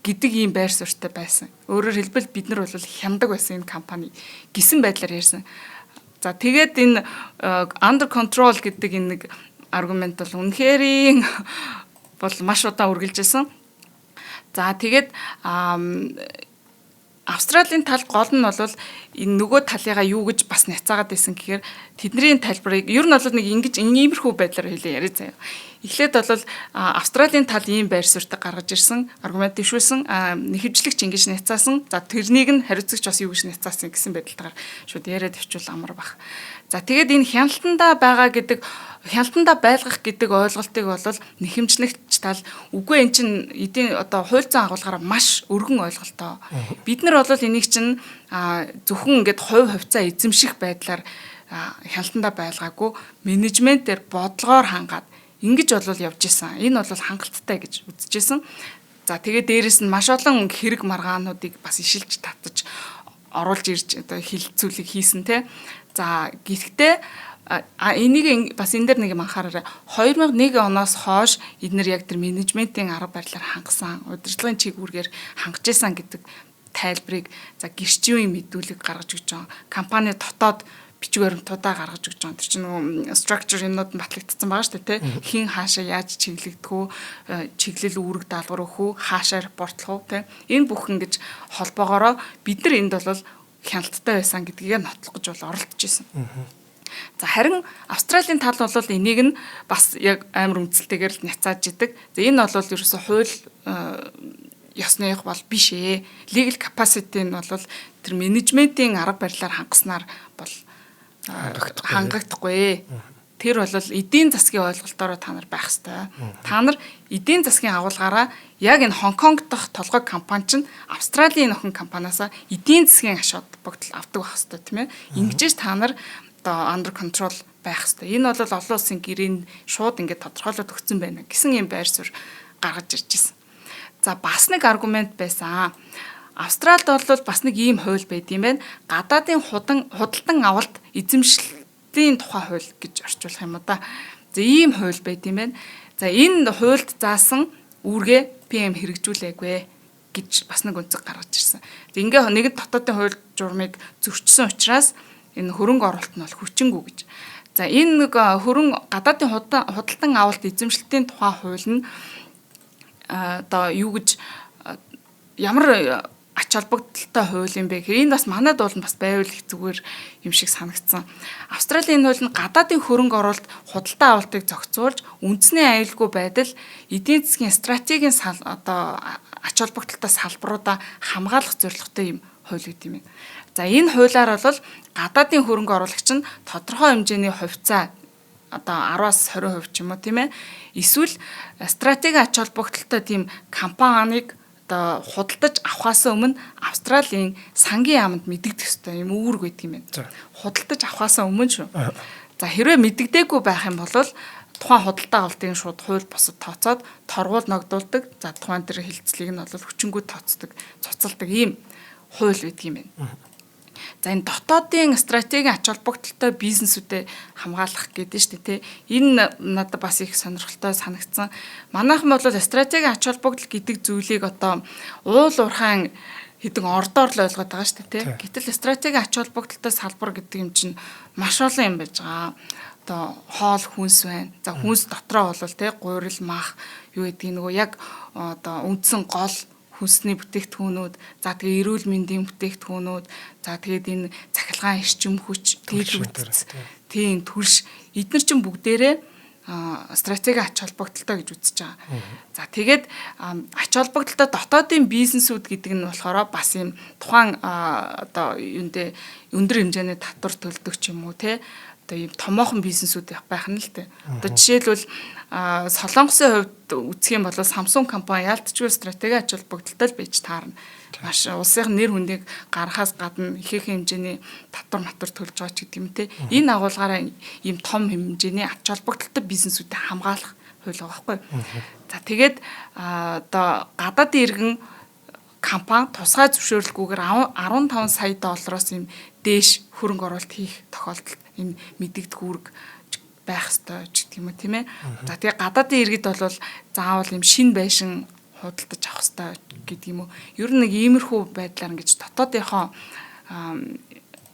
гэдэг ийм байр суурьтай байсан. Өөрөөр хэлбэл бид нар бол хяндаг байсан энэ компани гэсэн байдлаар ярьсан. За тэгээд энэ under control гэдэг энэ нэг аргумент бол үнэхээр бол маш удаан үргэлжилсэн. За тэгээд Австралийн тал гол нь бол энэ нөгөө талыгаа юу гэж бас няцаагаад байсан гэхээр тэдний тайлбарыг ер нь бол нэг ингэж иймэрхүү байдлаар хэлээ яриа заяа. Эхлээд бол Австралийн тал ийм байр суурьтай гаргаж ирсэн, аргумент дэвшүүлсэн, нэхвжлэгч ингэж няцаасан. За тэрнийг нь хариуцагч бас юу гэж няцаасан гэсэн байдлаар шууд яриад дэвчүүл амар баг. За тэгээд энэ хяналтандаа байгаа гэдэг хяналтандаа байлгах гэдэг ойлголтыг бол нэхэмжлэгч тал үгүй эн чинь эдийн одоо хууль зүйн агуулгаараа маш өргөн ойлголтоо. Бид нар бол энийг чинь зөвхөн ингээд хувь хувьцаа эзэмших байдлаар хяналтандаа байлгаагүй менежментээр бодлогоор хангаад ингэж бол явж исэн. Энэ бол хангалттай гэж үзэж исэн. За тэгээд дээрэс нь маш олон хэрэг маргаануудыг бас ишилж татаж оруулж ирж одоо хилцүүлэг хийсэн те. За гэхдээ энийг бас энэ дээр нэг юм анхаараарай. 2001 оноос хойш эдгээр яг тэр менежментийн арга барилаар хангасан, удирдлагын чиглэлээр хангаж исэн гэдэг тайлбарыг за гэрчийн мэдүүлэг гаргаж өгч байгаа. Компани дотоод бичиг баримтуудаа гаргаж өгч байгаа. Тэр чинь нөгөө structure юмнууд нь батлагдсан байгаа шүү дээ, тэ. Хин хаашаа яаж чиглэгдэх үү, чиглэл үүрэг даалгавар өгөх үү, хаашаа репортлох үү, тэ. Энэ бүх ингэж холбоогоороо бид нар энд бол хяналттай байсан гэдгийг нотлох гэж бол оролдож исэн. За харин Австралийн тал бол энийг нь бас яг амар үнэлтэйгээр л няцааж идэг. За энэ бол ерөөсө хууль ёсных бол биш ээ. Legal capacity нь бол тэр менежментийн арга барилаар хангаснаар бол хангахдахгүй. тэр бол эдийн засгийн ойлголтоор та нар байх ёстой. Та нар эдийн засгийн агуулгаараа яг энэ Хонконг дахь толгой компани чинь Австралийн нөхөн компаниасаа эдийн засгийн аш холбогдол авдаг байх ёстой тийм ээ. Ингэж та нар одоо under control байх ёстой. Энэ бол олон улсын гэрээнд шууд ингээд тодорхойлоод өгсөн байна гэсэн юм байр суурь гаргаж ирж байна. За бас нэг аргумент байсан. Австралид бол бас нэг ийм хууль байд юм байна. Гадаадын худалдан авалт эзэмшлийн тухай хууль гэж орчуулах юм да. За ийм хууль байд юм байна. За энэ хуульд заасан үүргээ PM хэрэгжүүлээгүй гэж бас нэг үнцэг гаргаж ирсэн. За ингээ нэгд дотоодын хууль журмыг зөрчсөн учраас энэ хөрөнгө оруулалт нь бол хүчингүй гэж. За энэ нэг гадаадын худалдан авалт эзэмшлийн тухай хууль нь одоо юу гэж ямар ач холбогдолтой хууль юм бэ гэхээр энэ бас манайд бол бас байвал их зүгээр юм шиг санагдсан. Австралийн хууль нь гадаадын хөрөнгө оруулалт худалдан авалтыг зохицуулж үндэсний аюулгүй байдал эдийн засгийн стратегийн одоо ач холбогдолтой салбаруудаа хамгаалах зорилготой юм хууль гэдэг юм. За энэ хуулиар бол гадаадын хөрөнгө оруулагч нь тодорхой хэмжээний хувьцаа одоо 10-аас 20% ч юм уу тийм ээ. Эсвэл стратеги ач холбогдолтой тийм компанийг одоо худалдаж авахаас өмнө Австралийн сангийн яамд мэдэгдэх ёстой юм үүрэг байдаг юм байна. Худалдаж авахаас өмнө шүү. За хэрвээ мэдэгдээгүй байх юм бол тухайн худалдаа авалтын шууд хууль бусад тооцоод торгуул ногдуулдаг. За тухайн тэр хилцлийг нь бол хүчингү тооцдог, цуцалдаг ийм хууль байдаг юм байна. За энэ дотоодын стратегийн ач холбогдолтой бизнесүүдэд хамгаалах гэдэг нь шүү дээ. Энэ надад бас их сонирхолтой санагдсан. Манайхан бол стратегийн ач холбогдол гэдэг зүйлийг одоо уул уурхайн хэдэн ордоор л ойлгоод байгаа шүү дээ. Гэтэл стратегийн ач холбогдолтой салбар гэдэг юм чинь маш олон юм байж байгаа. Одоо хоол хүнс байна. За хүнс дотроо бол гурил мах юу гэдгийг нөгөө яг одоо үндсэн гол хүнсний бүтээгдэхүүнүүд, за тэгээ эрүүл мэндийн бүтээгдэхүүнүүд, за тэгээд энэ цахилгаан эрчим хүч, төлөвлөлт, тийм түлш эдгээр чинь бүгдээрээ стратеги ач холбогдолтой гэж үзэж байгаа. За тэгээд ач холбогдолтой дотоодын бизнесүүд гэдэг нь болохоор бас юм тухайн одоо юундэ өндөр хэмжээний татвар төлдөг ч юм уу те одоо ийм томоохон бизнесүүд байх нь л те. Одоо жишээлбэл Солонгосын хувьд үзэх юм бол Samsung компани ялтчгүй стратеги ач холбогдолтой байж таарна. Маш улсын нэр хүндийг гаргахаас гадна ихээхэн хэмжээний татвар төлж байгаа ч гэдэг юм те. Энэ агуулгаараа ийм том хэмжээний ач холбогдолтой бизнесүүдэд хамгаалах хууль байгаа байхгүй. За тэгээд одоо гадаадын иргэн компани тусгай зөвшөөрлгүйгээр 15 сая доллароос ийм дээш хөрөнгө оруулалт хийх тохиолдолд энэ мэдэгдэх үүрэг байх ёстой ч гэх юм уу тийм ээ. За тэгээ гадаадын иргэд бол заавал юм шин байшин худалдаж авах ёстой гэдэг юм уу. Ер нь нэг иймэрхүү байдлаар ингэж дотоодынхоо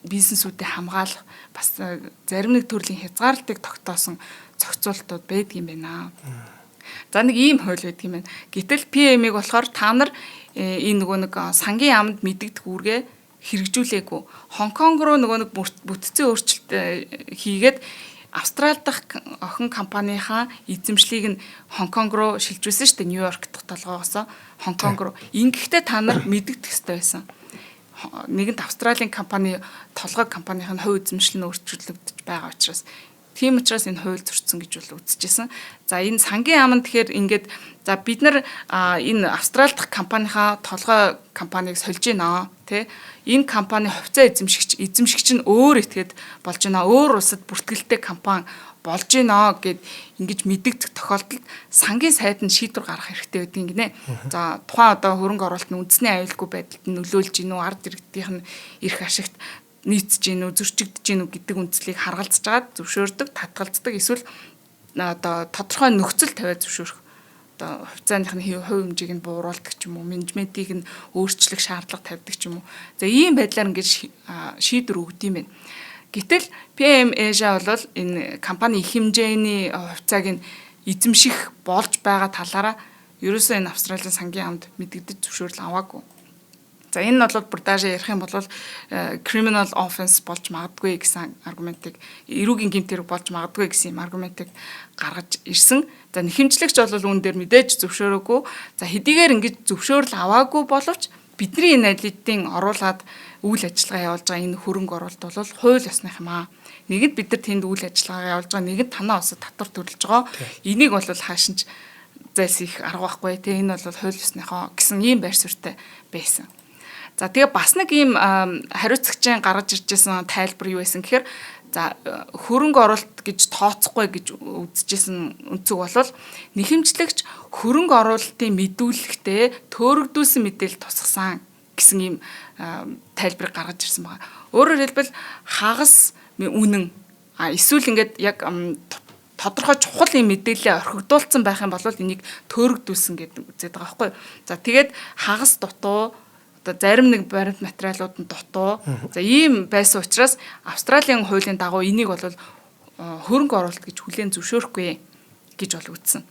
бизнесүүдэд хамгаалах бас зарим нэг төрлийн хязгаарлалтыг тогтоосон зохицуултууд байдаг юм байна. За нэг ийм хууль байдаг юм байна. Гэтэл PM-ийг болохоор та нар энэ нөгөө нэг сангийн яамд мэдэгдэх үүргээ хэрэгжүүлээгүй. Хонконг руу нөгөө нэг бүтцийн өөрчлөлт хийгээд Австрали дахь охин компанийнхаа эзэмшлийг нь Хонконг руу шилжүүлсэн шүү дээ. Нью-Йорк дахь толгоогоос Хонконг руу. Ингэхдээ та нар мэдэгдэх ёстой байсан. Нэгэнт Австралийн компани толгой компанийн хувь эзэмшил нь өөрчлөгдөж байгаа учраас тийм учраас энэ хууль зөрчсөн гэж бол үзчихсэн. За энэ сангийн яамн тэгэхээр ингээд за бид нар энэ Австрали дахь компанийнхаа толгой компанийг сольж гинэ тий. Энэ компани хувьцаа эзэмшигч нь өөр этгээд болж гинэ. Өөр улсад бүртгэлтэй компани болж гинэ гэд ингэж мэдэгдэх тохиолдолд сангийн сайд нь шийдвэр гаргах хэрэгтэй байдаг гинэ. За тухайн одоо хөрөнгө оруулалт нь үндэсний аюулгүй байдалд нь нөлөөлж гинэ үү, ард иргэдийнх нь эрх ашигт нийцж гинүү, зөрчигдөж гинүү гэдэг үндслийг харгалзаж агаад зөвшөөрдөг, татгалздаг эсвэл одоо тодорхой нөхцөл тавиад зөвшөөрөх. Одоо хувьцааныхны хувь хэмжээг нь бууруулдаг ч юм уу, менежментийг нь өөрчлөх шаардлага тавьдаг ч юм уу. За ийм байдлаар ингэж шийдвэр өгд юм байна. Гэтэл PM Asia бол энэ компани их хэмжээний хувьцааг нь эзэмших болж байгаа талаараа ерөөсөө энэ Австралийн сангийн яамд мэдэгдэж зөвшөөрөл аваагүй. За энэ нь бол бүр даашаа ярих юм бол criminal offense болж магадгүй гэсэн аргументыг, эрүүгийн гэмт хэрэг болж магадгүй гэсэн юм аргументыг гаргаж ирсэн. За нэхэмжлэгч бол үүн дээр мэдээж зөвшөөрөөгүй. За хэдийгээр ингэж зөвшөөрөл аваагүй боловч бидний энэ алидын оруулаад үйл ажиллагаа явуулж байгаа энэ хөрөнгө оруулалт бол хууль ёсных юм аа. Нэгэд бид нар тэнд үйл ажиллагаа явуулж байгаа, нэгэд танаа улсад татвар төлж байгаа. Энийг бол хаашинч зайлсхийх арга байхгүй те. Энэ бол хууль ёсныхоо гэсэн ийм байр суурьтай байсан. За тэгээ бас нэг ийм хариуцагчийн гаргаж ирж байсан тайлбар юу байсан гэхээр за хөрөнгө оруулалт гэж тооцохгүй гэж үзэжсэн өнцөг бол нэхэмжлэгч хөрөнгө оруулалтын мэдүүлэгтээ төөрөгдүүлсэн мэдээлэл тусгасан гэсэн ийм тайлбарыг гаргаж ирсэн байгаа. Өөрөөр хэлбэл хагас үнэн эсвэл ингээд яг тодорхой чухал юм мэдээлэл орхигдуулсан байх юм бол энийг төөрөгдүүлсэн гэдэг үзээд байгаа байхгүй. За тэгээд хагас дутуу зарим нэг баримт материалууд нь дутуу. За ийм байсан учраас Австралийн хуулийн дагуу энийг бол хөрөнгө оруулалт гэж хүлээн зөвшөөрөхгүй гэж бол үзсэн.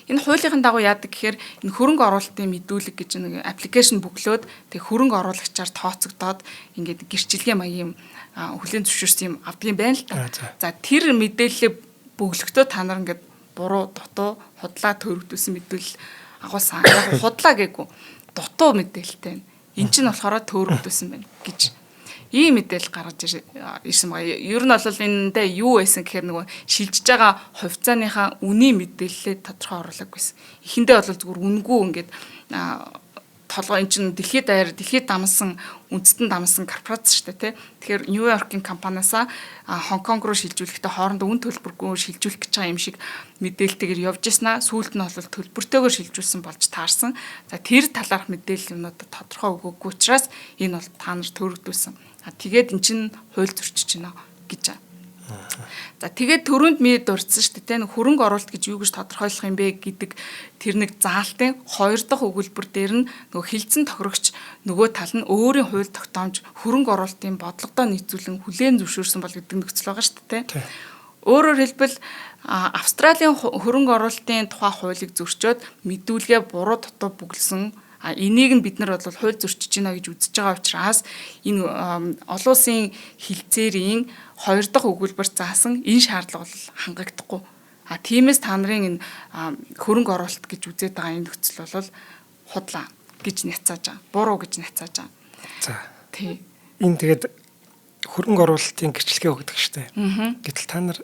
Энэ хуулийн дагуу яадаг гэхээр энэ хөрөнгө оруулалтын мэдүүлэг гэж нэг аппликейшн бөглөөд тэг хөрөнгө оруулагчаар тооцогдоод ингээд гэрчилгээ маягийн хүлээн зөвшөөрсөн юм авдаг юм байна л та. За тэр мэдээлэлээ бөглөхдөө та нар ингээд буруу дутуу худлаа төрөгдүүлсэн мэдээлэл агуулсан. Яг худлаа гээгүү дутуу мэдээлэлтэй. Энд чинь болохоор төөрөгдүүлсэн байна гэж ийм мэдээлэл гаргаж ирсэн байгаа. Ер нь бол эндээ юу байсан гэхээр нөгөө шилжиж байгаа хувьцааныхаа үнийн мэдээлэлээ тодорхой оруулаагүйсэн. Эхэндээ бол зүгээр үнгүй ингээд толгой эн чинь дэлхийд дамсан үндэстэн дамсан корпорац шүү дээ тий. Тэгэхээр Нью-Йоркийн компаниасаа Хонконг руу шилжүүлэхдээ хоорондоо үн төлбөргүй шилжүүлэх гэж байгаа юм шиг мэдээлэлтэйгээр явж яснаа сүүлд нь бол төлбөртэйгээр шилжүүлсэн болж таарсан. За тэр талаарх мэдээлэл юмнуудад тодорхой өгөөгүй учраас энэ бол та нар төрөгдүүлсэн. Тэгээд эн чинь хууль зөрчиж байна гэж. За тэгээд төрөнд мэд дурдсан шүү дээ. Хөрөнгө оруулалт гэж юу гэж тодорхойлох юм бэ гэдэг тэр нэг заалтын хоёр дахь өгүүлбэр дээр нь нөгөө хилцэн тохирогч нөгөө тал нь өөрийн хууль тогтоомж хөрөнгө оруулалтын бодлогодоо нийцүүлэн хүлээн зөвшөөрсөн бол гэдэг нөхцөл байгаа шүү дээ. Өөрөөр хэлбэл Австралийн хөрөнгө оруулалтын тухай хуулийг зөрчөөд мэдүүлгээ буруу дутуу бүглэсэн. Энийг нь бид нар бол хууль зөрчиж байна гэж үзэж байгаа учраас энэ олон улсын хилцээрийн хоёр дахь өгүүлбэр заасан энэ шаардлага бол хангагдахгүй. Тиймээс та нарын энэ хөрөнгө оруулалт гэж үзээд байгаа энэ нөхцөл бол худлаа гэж няцааж байгаа. Буруу гэж няцааж байгаа. За. Тий. Энэ тэгээд хөрөнгө оруулалтын гэрчлэгээ өгдөг штэ. Гэтэл та нар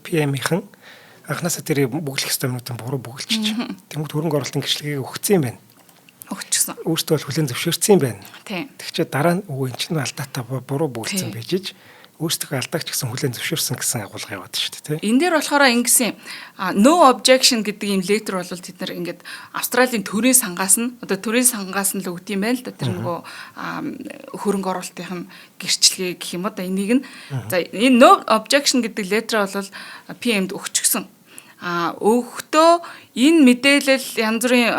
PM-ийнхэн анхнаасаа тэр бүглэх ёстой юмнуудын буруу бүгэлчиж. Тэнгүүд хөрөнгө оруулалтын гэрчлэгийг өгсөн юм байна. Өгчихсөн. Өөртөө бол хүлээн зөвшөөрсөн юм байна. Тийм. Тэгчээ дараа нь өө эн чинь алдаатай буруу бүгэлцсэн байжиж өөртөө алдаагч гэсэн хүлээн зөвшөөрсөн гэсэн агуулга яваад шүү дээ. Энэ дээр болохоор ингэсэн no objection гэдэг юм letter бол тэд нар ингээд Австралийн төрийн сангаас нь одоо төрийн сангаас нь л өгд юм байна л да тэр нөгөө хөрөнгө оруулалтын гэрчлэгээ гэх юм одоо энийг нь за энэ no objection гэдэг letter бол PM-д өгчихсөн. Өгөхдөө энэ мэдээлэл янз бүрийн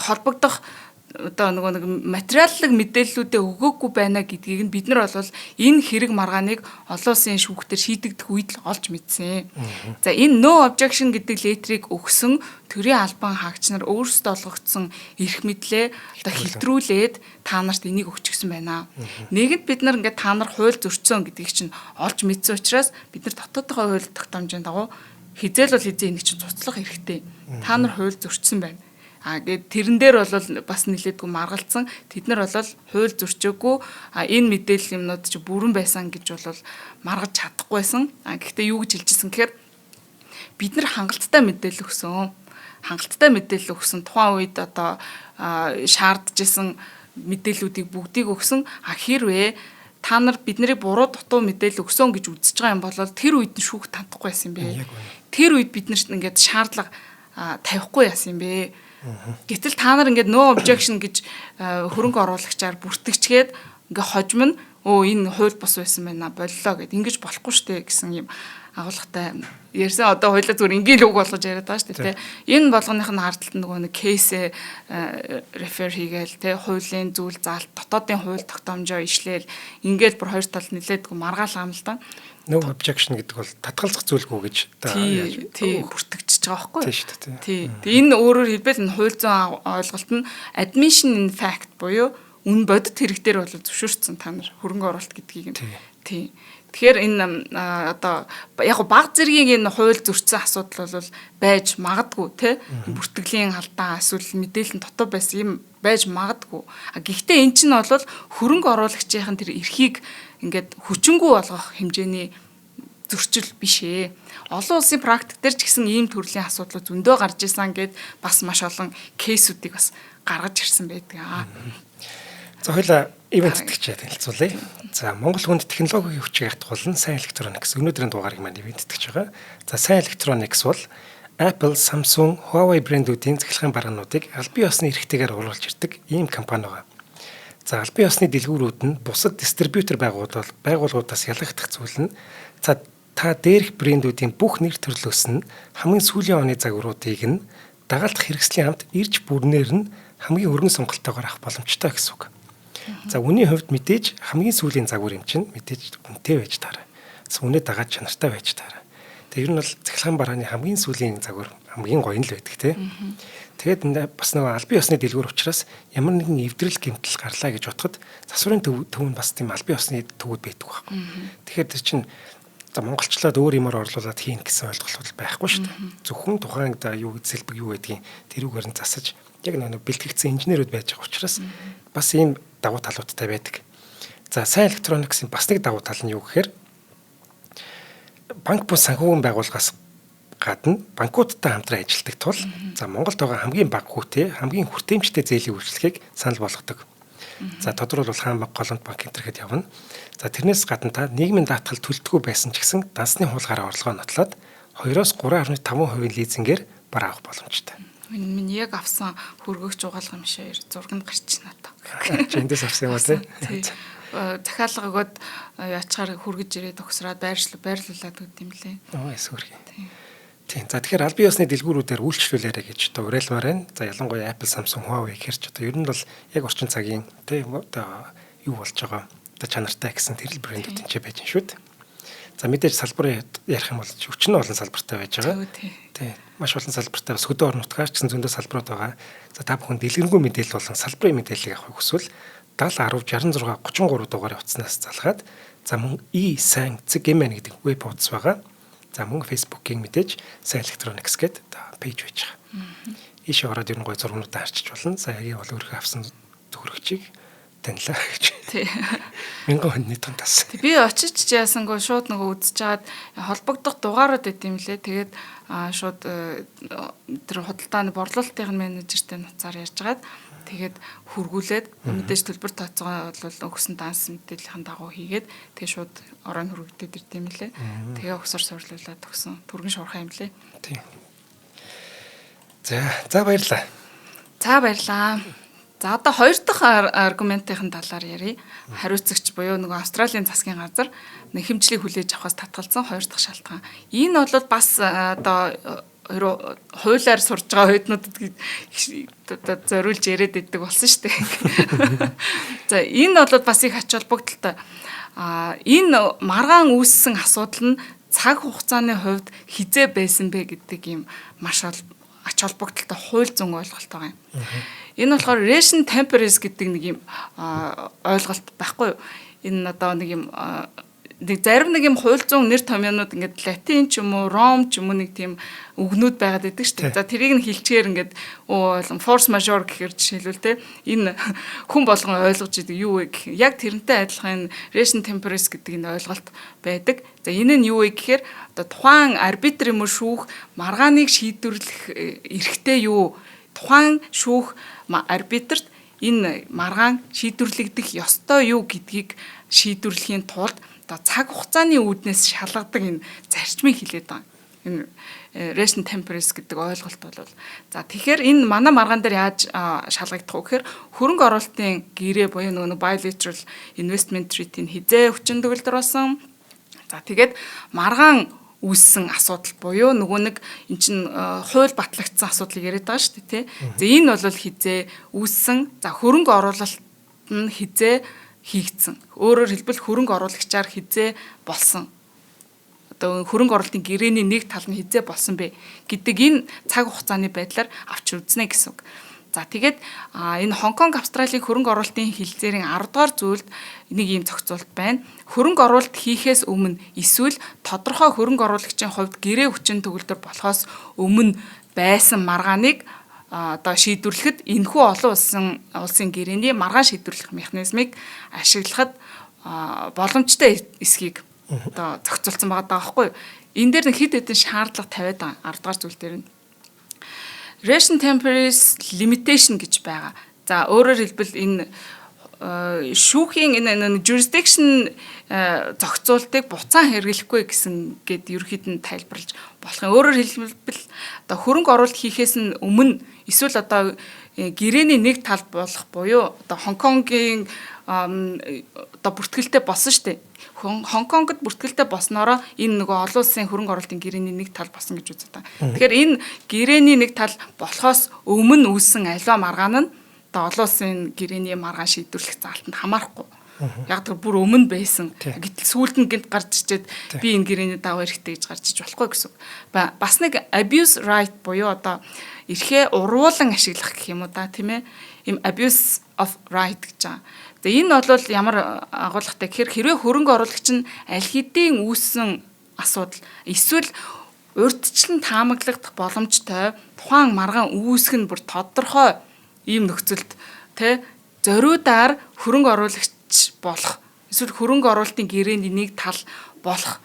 холбогдох одоо нөгөө нэг материаллык мэдээллүүдээ өгөөгүй байна гэдгийг нь бид нар бол энэ хэрэг маргааныг олон улсын шүүхтэр шийдэгдэх үед л олж мэдсэн. За энэ no objection гэдэг леттерийг өгсөн төрийн албан хаагч нар өөрсдөө олгогдсон эрх мэдлээ одоо хэлтрүүлээд та нарт энийг өгчихсөн байна. Нэгэнд бид нар ингээд та нар хууль зөрчсөн гэдгийг чинь олж мэдсэн учраас бид нар дотоодынхоо хууль тогтоомжийн дагуу хизээл бол хизээ энийг чинь цуцлах хэрэгтэй. Та нар хууль зөрчсөн байна. Гэт тэрэн дээр бол бас нилээдгүй маргалцсан. Тэд нар бол хууль зөрчөөгүй энэ мэдээлэл юмнууд чи бүрэн байсан гэж бол маргаж чадахгүйсэн. Гэхдээ юу гэж хэлжсэн гэхээр бид нар хангалттай мэдээлэл өгсөн. Хангалттай мэдээлэл өгсөн. Тухайн үед одоо шаарджсэн мэдээллүүдийг бүгдийг өгсөн. Хэрвээ та нар бидний буруу дутуу мэдээлэл өгсөн гэж үзэж байгаа юм бол тэр үед нь шүүх татахгүй байсан юм бэ. Тэр үед бид нарт ингээд шаардлага тавихгүй яасан юм бэ. Гэтэл та нар ингээд no objection гэж хөрөнгө оруулагчаар бүртгэжгээд ингээ хожим нь энэ хууль бус байсан байна боллоо гэд ингэж болохгүй штэ гэсэн юм агуулгатай ярьсан. Одоо хоёлаа зүгээр ингээл үг болгож яриад байгаа штэ тий. Энэ болгоных нь хардталт нөгөө нэг кейсээ рефер хийгээл тий хуулийн зүйл заалт дотоодын хууль тогтоомжоо ишлээл ингээл бүр хоёр тал нэлээдгүй маргаалгаа юм л да. No objection гэдэг бол татгалзах зүйлгүй гэж тий бүртгэж байгаа байхгүй. Тий шүү дээ. Тий. Энэ өөрөөр хэлбэл энэ хууль зүйн ойлголт нь admission in fact буюу үн бодит хэрэг дээр бол зөвшөөрсөн та нар хөрөнгө оруулалт гэдгийг нь. Тий. Тэгэхээр энэ одоо яг баг зэргийн энэ хууль зөрчсөн асуудал бол байж магадгүй тий. Бүртгэлийн алдаа эсвэл мэдээлэл нь дотоо байсан юм байж магадгүй. Гэхдээ эн чинь бол хөрөнгө оруулагчийн тэр эрхийг ингээд хүчингү болгох хэмжээний зөрчил биш ээ. Олон улсын практик дээр ч гэсэн ийм төрлийн асуудлууд зөндөө гарч исэн гэд бас маш олон кейсүүдийг бас гаргаж ирсэн байдаг. За хоёлаа ивент тэтгэгчээ танилцуулъя. За Монгол хүнд технологийн хүчийг хатгуулна сайн электроникс өнөөдрийн дугаарыг маань ивент тэтгэж байгаа. За сайн электроникс бол Apple, Samsung, Huawei брэндүүдийн цахилгаан бараануудыг аль бие усны эрхтэйгээр оруулж ирдэг ийм компани байна. За аль бие усны дэлгүүрүүд нь бусад дистрибьютор байгууллагуудаас ялгагдах зүйл нь та дээрх брэндүүдийн бүх нэр төрлөөс нь хамгийн сүүлийн оны загваруудыг нь дагалдах хэрэгслийн хамт ирж бүрнээр нь хамгийн өргөн сонголтоогоор авах боломжтой гэсэн үг. За үнийн хувьд мэдээж хамгийн сүүлийн загвар юм чинь мэдээж үнэтэй байж таарай. Үнэ дагаад чанартай байж таарай. Тэр нь бол цахилгаан барааны хамгийн сүүлийн загвар хамгийн гоё нь л байдаг тий. Тэгээд бас нэг аль бие усны дэлгүүр учраас ямар нэгэн эвдрэл гэмтэл гарлаа гэж бодоход засварын төв нь бас тийм аль бие усны төвүүд байдаг байхгүй. Тэгэхээр тэр чинь монголчлаад өөр юмар орлуулад хийн гэсэн ойлголт байхгүй шүү дээ. Зөвхөн тухайн юу зэлбэг юу гэдгийг тэрүүгээр нь засаж яг нэг бэлтгэгдсэн инженерүүд байж байгаа учраас бас ийм давуу талуудтай байдаг. За сайн электрониксын бас нэг давуу тал нь юу гэхээр банк бус санхүүгийн байгууллагаас гадна банкудтай хамтран ажилладаг тул за Монголд байгаа хамгийн бага хүүтэй хамгийн хүртээмжтэй зээлийн үйлчлэгийг санал болгодог. За тодорхойлбол хаан банк, голомт банк энтерхэд явна. За тэрнээс гадна та нийгмийн даатгал төлтгөө байсан ч гэсэн дансны хуулгаараа орлогоо нотлоод 2-оос 3.5% лизингээр бар авах боломжтой. Минь яг авсан хөргөгч угаалга юм шиг зурганд гарч байна та. Чи эндээс авсан юм уу тий? Захиалга өгөөд ячгаар хүргэж ирээд огсраад байрлуулад өгд юм лээ. Эсвэр. Тийм. За тэгэхээр аль бие усны дэлгүүрүүдээр үйлчлүүлээрэ гэж одоо уриалмаар байна. За ялангуяа Apple, Samsung, Huawei гэхэрч одоо ер нь бол яг орчин цагийн тийм одоо юу болж байгаа одоо чанартай гэсэн тэрл брэндүүд энэ ч байж шүү дээ. За мэдээж салбарын ярих юм бол өчнө олон салбартай байж байгаа. Тийм. Маш олон салбартай бас хөдөө орон нутгаар ч гэсэн зөндөө салбарууд байгаа. За та бүхэн дэлгэрэнгүй мэдээлэл болон салбарын мэдээллийг авахыг хүсвэл 70 10 66 33 дугаар утаснаас залгаад за мөн сайн гэмэн гэдэг веб хуудас байгаа. За мөн Facebook-ийн мэдээж сайн электроникс гэдэг пэйж байж байгаа. Ийшээ ороод ер нь гой зургуудаа харчиж болно. За яг бол өөрөө авсан төгрөгчийг танилаа гэж. Тий. 1000 хүний тундас. Би очиж яасангүй шууд нөгөө үзэж чаад холбогдох дугаарууд өгд юм лээ. Тэгээд шууд тэр худалдааны борлуулалтын менежертэй нуцаар ярьжгаад тэгээд хургуулээд мэдээж төлбөр тооцоогоо бол өгсөн данс мэдээллийн дагуу хийгээд тэгээд шууд оройн хөргөгдөд ирд юм лээ. Тэгээ өгсөр сурлуулад өгсөн түргэн шуурхай юм лээ. Тийм. За баярлаа. За баярлаа. За одоо хоёр дахь аргументын талаар ярив. Хариуцагч буюу нөгөө Австралийн засгийн газар нэхэмжлийг хүлээж авахаас татгалзсан хоёр дахь шалтгаан. Энэ бол бас одоо хуулиар сурж байгаа хойднуудад одоо зориулж яриад байдаг болсон шүү дээ. За энэ бол бас их ач холбогдолтой. Энэ маргаан үүссэн асуудал нь цаг хугацааны хувьд хизээ байсан бэ гэдэг юм маш ач холбогдолтой хууль зүйн ойлголт байгаа юм. Энэ болохоор relation temporis гэдэг нэг юм ойлголт байхгүй юу? Энэ одоо нэг юм зарим нэг юм хууль зүйн нэр томьёонууд ингээд латин ч юм уу, ром ч юм уу нэг тийм үгнүүд байгаад байдаг шүү дээ. За тэрийг нь хэлчихээр ингээд force majeure гэхээр жишээлбэл те энэ хүн болгон ойлгож идэг юу вэ гэх. Яг тэрнтэй адилхан relation temporis гэдэг энэ ойлголт байдаг. За энэ нь юу вэ гэхээр одоо тухайн арбитр юм уу шүүх маргааныг шийдвэрлэх эрхтэй юу? Тухайн шүүх арбитрт энэ маргаан шийдвэрлэгдэх ёстой юу гэдгийг шийдвэрлэхийн тулд одоо цаг хугацааны үүднээс шалгадаг энэ зарчмыг хэлээд байгаа. Энэ relation temporis гэдэг ойлголт бол за тэгэхээр энэ манай маргаан дээр яаж шалгагдах вэ гэхээр хөрөнгө оруулалтын гэрээ буюу нөгөө bilateral investment treaty-ийн хизээ хүчин төгөлдөр болсон. За тэгээд маргаан үүссэн асуудал буюу нөгөө нэг эн чин хууль батлагдсан асуудлыг яриад байгаа шүү дээ тий. За энэ бол хизээ үүссэн. За хөрөнгө оруулалт нь хизээ хийгдсэн. Өөрөөр хэлбэл хөрөнгө оруулагчаар хизээ болсон. Одоо хөрөнгө оруулалтын гэрээний нэг тал нь хизээ болсон бэ гэдэг энэ цаг хугацааны байдлаар авч үзнэ гэсэн үг. За тэгээд энэ Хонконг Австралийн хөрөнгө оруулалтын хилцээрийн 10 дугаар зүйлд нэг ийм зохицуулт байна. Хөрөнгө оруулалт хийхээс өмнө эсвэл тодорхой хөрөнгө оруулагчийн хувьд гэрээ хүчин төгөлдөр болохоос өмнө байсан маргааныг одоо шийдвэрлэхэд энэхүү олон улсын гэрээний маргаан шийдвэрлэх механизмыг ашиглахад боломжтой эсхийг одоо зохицуулсан байгаа даахгүй. Энэ дээр нэг хэд хэдэн шаардлага тавиад байгаа 10 дугаар зүйл дээр нь ration temporary limitation гэж байгаа. За өөрөөр хэлбэл энэ шүүхийн энэ jurisdiction зохицуултыг буцаан хэрэглэхгүй гэсэн гээд ерөөхдөө нь тайлбарлаж болох юм. Өөрөөр хэлбэл одоо хөрөнгө оруулалт хийхээс нь өмнө эсвэл одоо гэрээний нэг тал болох буюу одоо Хонконгийн одоо бүртгэлтэй болсон шүү дээ. Хонконгод бүртгэлтэй болсноороо энэ нөгөө олон улсын хөрөнгө оруулалтын гэрээний нэг тал болсон гэж үздэг. Тэгэхээр энэ гэрээний нэг тал болохоос өмнө үүссэн аливаа маргаан нь одоо олон улсын гэрээний маргаан шийдвэрлэх заалтанд хамаарахгүй. Яг тэр бүр өмнө байсан. Гэтэл сүүлд нь гинт гарч ичээд би энэ гэрээний даваа эрэхтэй гэж гарч иж болохгүй гэсэн. Бас нэг abuse right буюу одоо эрхээ урвуулan ашиглах гэх юм уу да тийм ээ. Им abuse of right гэж байгаа. Тэгээ энэ бол ямар агуулгатай гэхээр хэрвээ хөрөнгө оруулагч нь аль хэдийн үүссэн асуудал эсвэл урьдчилан таамаглагдах боломжтой тухайн маргаан үүсэх нь бүр тодорхой ийм нөхцөлд тэ зориудаар хөрөнгө оруулагч болох эсвэл хөрөнгө оруулалтын гэрээний нэг тал болох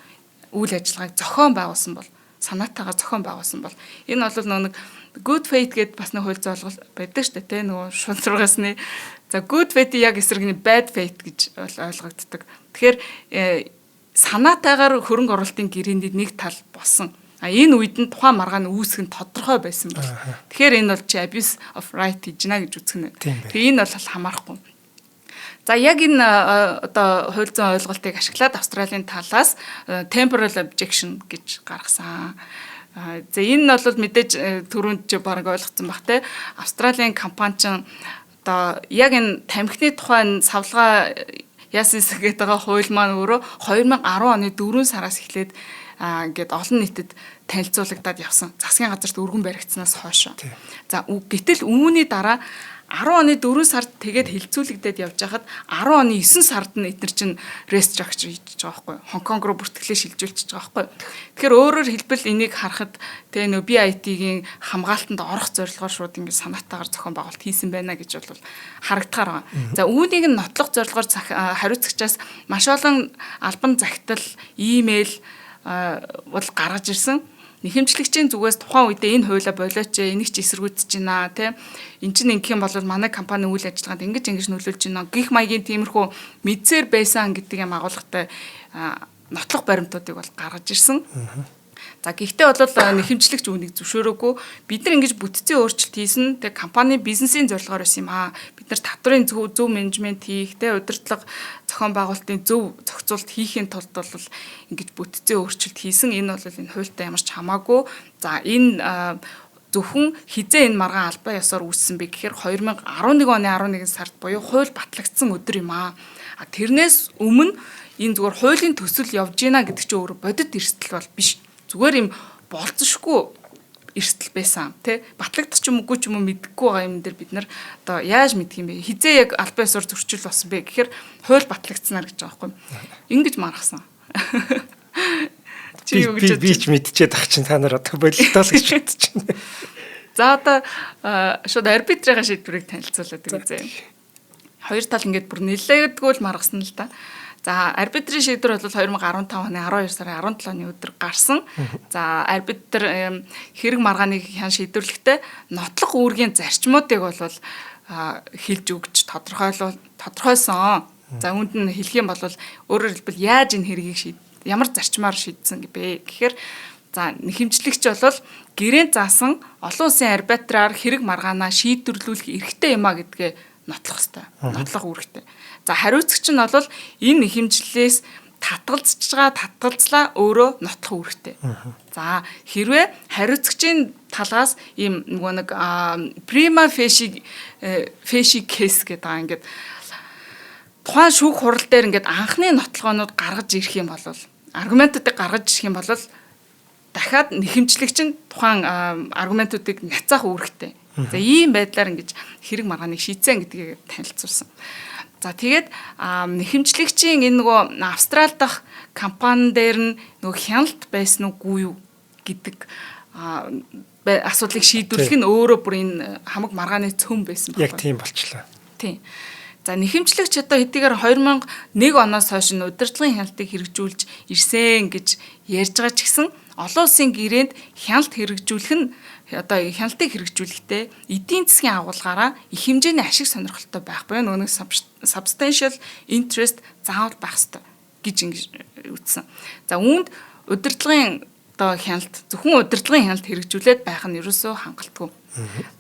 үйл ажиллагааг зохион байгуулсан бол санаатайгаар зохион байгуулсан бол энэ бол нэг good faith гэдээ бас нэг хууль зоолгол байдаг шүү дээ тэ нөгөө шунсрагасны за good faith яг эсрэг нь bad faith гэж ойлгогддог. Тэгэхээр санаатайгаар хөрөнгө оруулалтын гэрээний нэг тал болсон. Энэ үед нь тухайн маргаан үүсэх нь тодорхой байсан бол. Тэгэхээр энэ бол чи abuse of right гэж нэ гэж үзэх нь. Тэгээ энэ бол хамаарахгүй. За яг энэ одоо хууль зүйн ойлголтыг ашиглаад Австралийн талаас temporal objection гэж гаргасан. За энэ бол мэдээж түрүүнд ч баг ойлгоцсон баг те. Австралийн компани ч одоо яг энэ тамхины тухайн савлгаа яасан гэдэг байгаа хууль маань өөрөө 2010 оны 4 сараас эхлээд ингээд олон нийтэд танилцуулагдаад явсан. Засгийн газарт өргөн баригдсанаас хойш. За гэтэл үүний дараа 10 оны 4 сард тэгээд хилцүүлэгдээд явж хахад 10 оны 9 сард нь эдгээр чинь restructure хийж байгаа байхгүй. Хонконг руу бүртгэлээ шилжүүлчихэж байгаа байхгүй. Тэгэхээр өөрөөр хэлбэл энийг харахад тэгээ нөө BIT-гийн хамгаалтанд орох зорилгоор шууд ингээд санаатаагаар зохион байгуулалт хийсэн байна гэж бол харагдахаар байгаа. За үүнийг нь нотлох зорилгоор хариуцагчаас маш олон албан захидал, имэйл бол гаргаж ирсэн. Нэхэмжлэгчийн зүгээс тухайн үедээ энэ хуулиа болооч энийг ч эсэргүүцэж байна те. Энд чинь ингэх юм бол манай компани үйл ажиллагаанд ингэж нөлөөлж байна. Гэх маягийн тиймэрхүү мэдсээр байсан гэдэг юм агуулгатай нотлох баримтуудыг бол гаргаж ирсэн. За гэхдээ бол нэхэмжлэгч үүнийг зөвшөөрөөгүй. Бид нар ингэж бүтцийн өөрчлөлт хийсэн. Тэг компани бизнесийн зорилгоор байсан юм аа. Бид нар татврын зөв менежмент хийх, тэ удирдлага зохион байгуулалтын зөв зохицуулт хийхийн тулд бол ингэж бүтцийн өөрчлөлт хийсэн. Энэ бол энэ хуультай ямар ч хамаагүй. За энэ зөвхөн хизээ энэ маргаан албан ёсоор үүссэн бэ гэхээр 2011 оны 11 сард буюу хууль батлагдсан өдөр юм аа. Тэрнээс өмнө энэ зүгээр хуулийн төсөл явж гинэ гэдэг чинь өөр бодит эрсдэл бол биш. Зүгээр юм болцсошгүй эрсдэл байсан тий батлагдчих ч юм уугүй ч юм уу мэдэхгүй байгаа юм дээр бид нар одоо яаж мэдх юм бэ хизээ яг албан ёсоор зөрчил болсон бэ гэхээр хууль батлагдсанаар гэж байгаа байхгүй ингэж маргасан чи юу гэж би ч мэдчихээд ах чинь та нар одоо болилтоос гэж бодож байна. За одоо шууд арбитрийн шийдвэрийг танилцуулаад үзье. Хоёр тал ингээд бүр нэлээдгүй л маргасан л да. За арбитрийн шийдвэр бол 2015 оны 12 сарын 17 оны өдөр гарсан. За арбитр хэрэг маргааныг хян шийдвэрлэхдээ нотлох үүргийн зарчмуудыг бол хэлж өгч тодорхойлсон. За үүнд нь хэлэх юм бол өөрөөр хэлбэл яаж энэ хэргийг ямар зарчмаар шийдсэн бэ гэхээр за нэхэмжлэгч бол гэрээнд заасан олон улсын арбитраар хэрэг маргаанаа шийдвэрлүүлэх эрхтэй юм а гэдгээ нотлох ёстой. Нотлох үүрэгтэй. За хариуцагч нь бол энэ нэхэмжлэлээс татгалзлаа өөрөө нотлох үүрэгтэй. За хэрвээ хариуцагчийн талаас ийм нэг prima facie case гэдэг байгаа ингээд тухайн шүүх хурал дээр ингээд анхны нотлогоонууд гаргаж ирэх юм бол аргументуудыг гаргаж ирэх юм бол дахиад нэхэмжлэгч нь тухайн аргументуудыг няцаах үүрэгтэй. За ийм байдлаар ингэж хэрэг маргааныг шийдсэн гэдгийг танилцуулсан. За тэгээд нэхэмжлэгчийн энэ нөгөө Австрали дахь компани дээр нь нөгөө хяналт байсан уугүй юу гэдэг асуудлыг шийдвэрлэх нь өөрөө бүр энэ хамаг маргааны цөм байсан байна. Яг тийм болчлаа. Тийм. За нэхэмжлэгч одоо хэдийгээр 2001 оноос хойш нь удирдлагын хяналтыг хэрэгжүүлж ирсэн гэж ярьж байгаа ч гэсэн олон улсын гэрээнд хяналт хэрэгжүүлэх нь одоо хяналтыг хэрэгжүүлэхдээ эдийн засгийн агуулгаараа их хэмжээний ашиг сонирхолтой байх буюу нөгөө substantial interest заавал байх ёстой гэж ингэж үтсэн. За үүнд удирдлагын одоо хяналт зөвхөн удирдлагын хяналт хэрэгжүүлээд байх нь ерөөсөө хангалтгүй.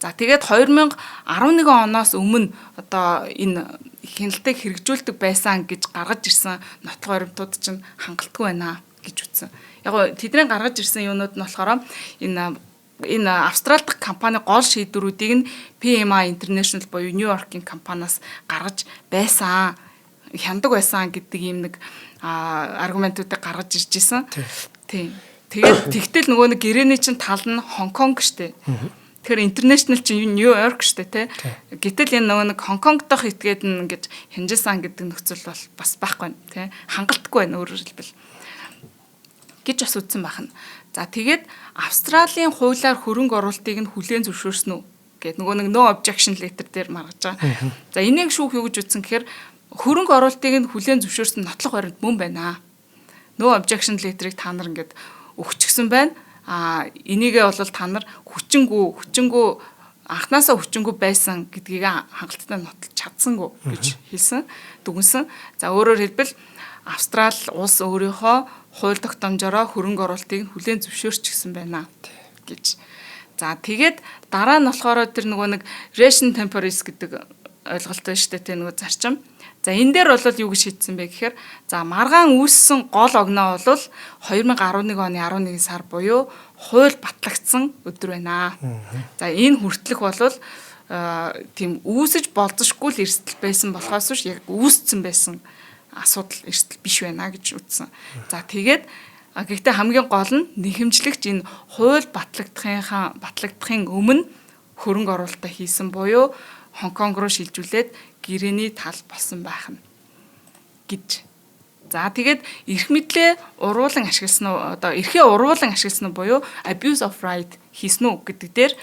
За тэгээд 2011 оноос өмнө одоо энэ хяналтыг хэрэгжүүлдэг байсан гэж гаргаж ирсэн нотлох баримтууд чинь хангалтгүй байна гэж үтсэн. Яг тэдний гаргаж ирсэн юунууд нь болохоор энэ Австрали дахь компани гол шийдвэрүүдийг нь PMI International буюу Нью-Йоркийн компаниас гаргаж байсан, хяндаг байсан гэдэг ийм нэг аргументуудыг гаргаж ирж исэн. Тийм. Тэгээд тэгтэл нөгөө нэг гэрээний чинь тал нь Хонконг штэ. Тэгэхээр интернэшнл чинь Нью-Йорк штэ тий. Гэтэл энэ нөгөө нэг Хонконг дахь этгээд нь ингэж хянжсан гэдэг нөхцөл бол бас байхгүй тий. Хангалтгүй байна өөрөөр хэлбэл. Гэж бас үтсэн байна. За тэгээд Австралийн хуулиар хөрөнгө оруулалтыг нь хүлээн зөвшөөрсөн үү гэдэг нөгөө нэг no objection letter дээр маргаж байгаа. За энийг шүүх юу гэж үтсэн гэхээр хөрөнгө оруулалтыг нь хүлээн зөвшөөрсөн нотлох баримт мөн байна. No objection letter-ыг та нар ингээд өгчихсэн байна. Энийгээ бол та нар хүчингү анхнаасаа хүчингү байсан гэдгийг хангалттай нотолж чадсангүй гэж хэлсэн. Дүгнсэн. За өөрөөр хэлбэл Австрали улс өөрийнхөө хууль тогтоомжоор хөрөнгө оруулалтыг хүлээн зөвшөөрчихсэн байна гэж. За тэгээд дараа нь болохоор тэр нөгөө нэг ration temporis гэдэг ойлголт байна шүү дээ тэ нөгөө зарчим. За энэ дээр бол юу гэж шийдсэн бэ гэхээр за маргаан үүссэн гол огноо бол 2011 оны 11 сар буюу хууль батлагдсан өдөр байна. За энэ хүртэлх бол тийм үүсэж болзошгүй л эрсдэл байсан болохоос биш яг үүссэн байсан асуудал эрсдэл биш байна гэж үзсэн. За тэгээд гэхдээ хамгийн гол нь нэхэмжлэгч энэ хууль батлагдахын өмнө хөрөнгө оруулалтаа хийсэн буюу Хонконг руу шилжүүлээд гэрээний тал болсон байх нь гэж. За тэгээд эрх мэдлээ уруулан ашигласан уу одоо эрхээ уруулан ашигласан уу буюу abuse of right хийсэн үү гэдэг дээр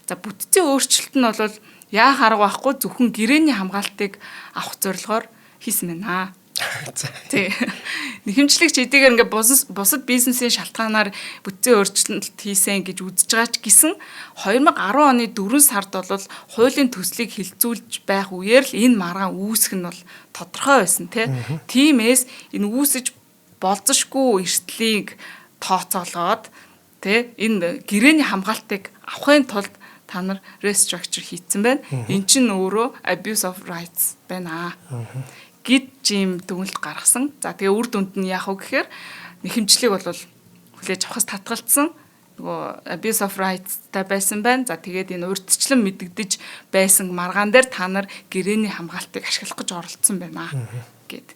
за бүтцийн өөрчлөлт нь бол яах арга байхгүй зөвхөн гэрээний хамгаалтыг авах зорилгоор хийсэн байна. Тий. Нэхэмжлэгч эдгээр ингээ бусад бизнесийн шалтгаанаар бүтцийн өөрчлөлт хийсэн гэж үзэж байгаа ч гэсэн 2010 оны 4 сард бол хуулийн төслийг хилцүүлж байх үеэр л энэ маргаан үүсэх нь бол тодорхой байсан тий. Тиймээс энэ үүсэж болзошгүй эрсдлийг тооцоолоод тий энэ гэрээний хамгаалтыг авахын тулд та нар restructure хийцэн байна. Эн чинь өөрөө abuse of rights байна. Гэд жим дүгнэлт гаргасан. За тэгээ үр дүнд нь яах вэ гэхээр нэхэмжлэг бол хүлээж авахс татгалцсан. Нөгөө abuse of rights та байсан байна. За тэгээд энэ урьдчилан мэдэгдэж байсан маргаан дээр та нар гэрээний хамгаалтыг ашиглах гэж оролцсон байна гэд.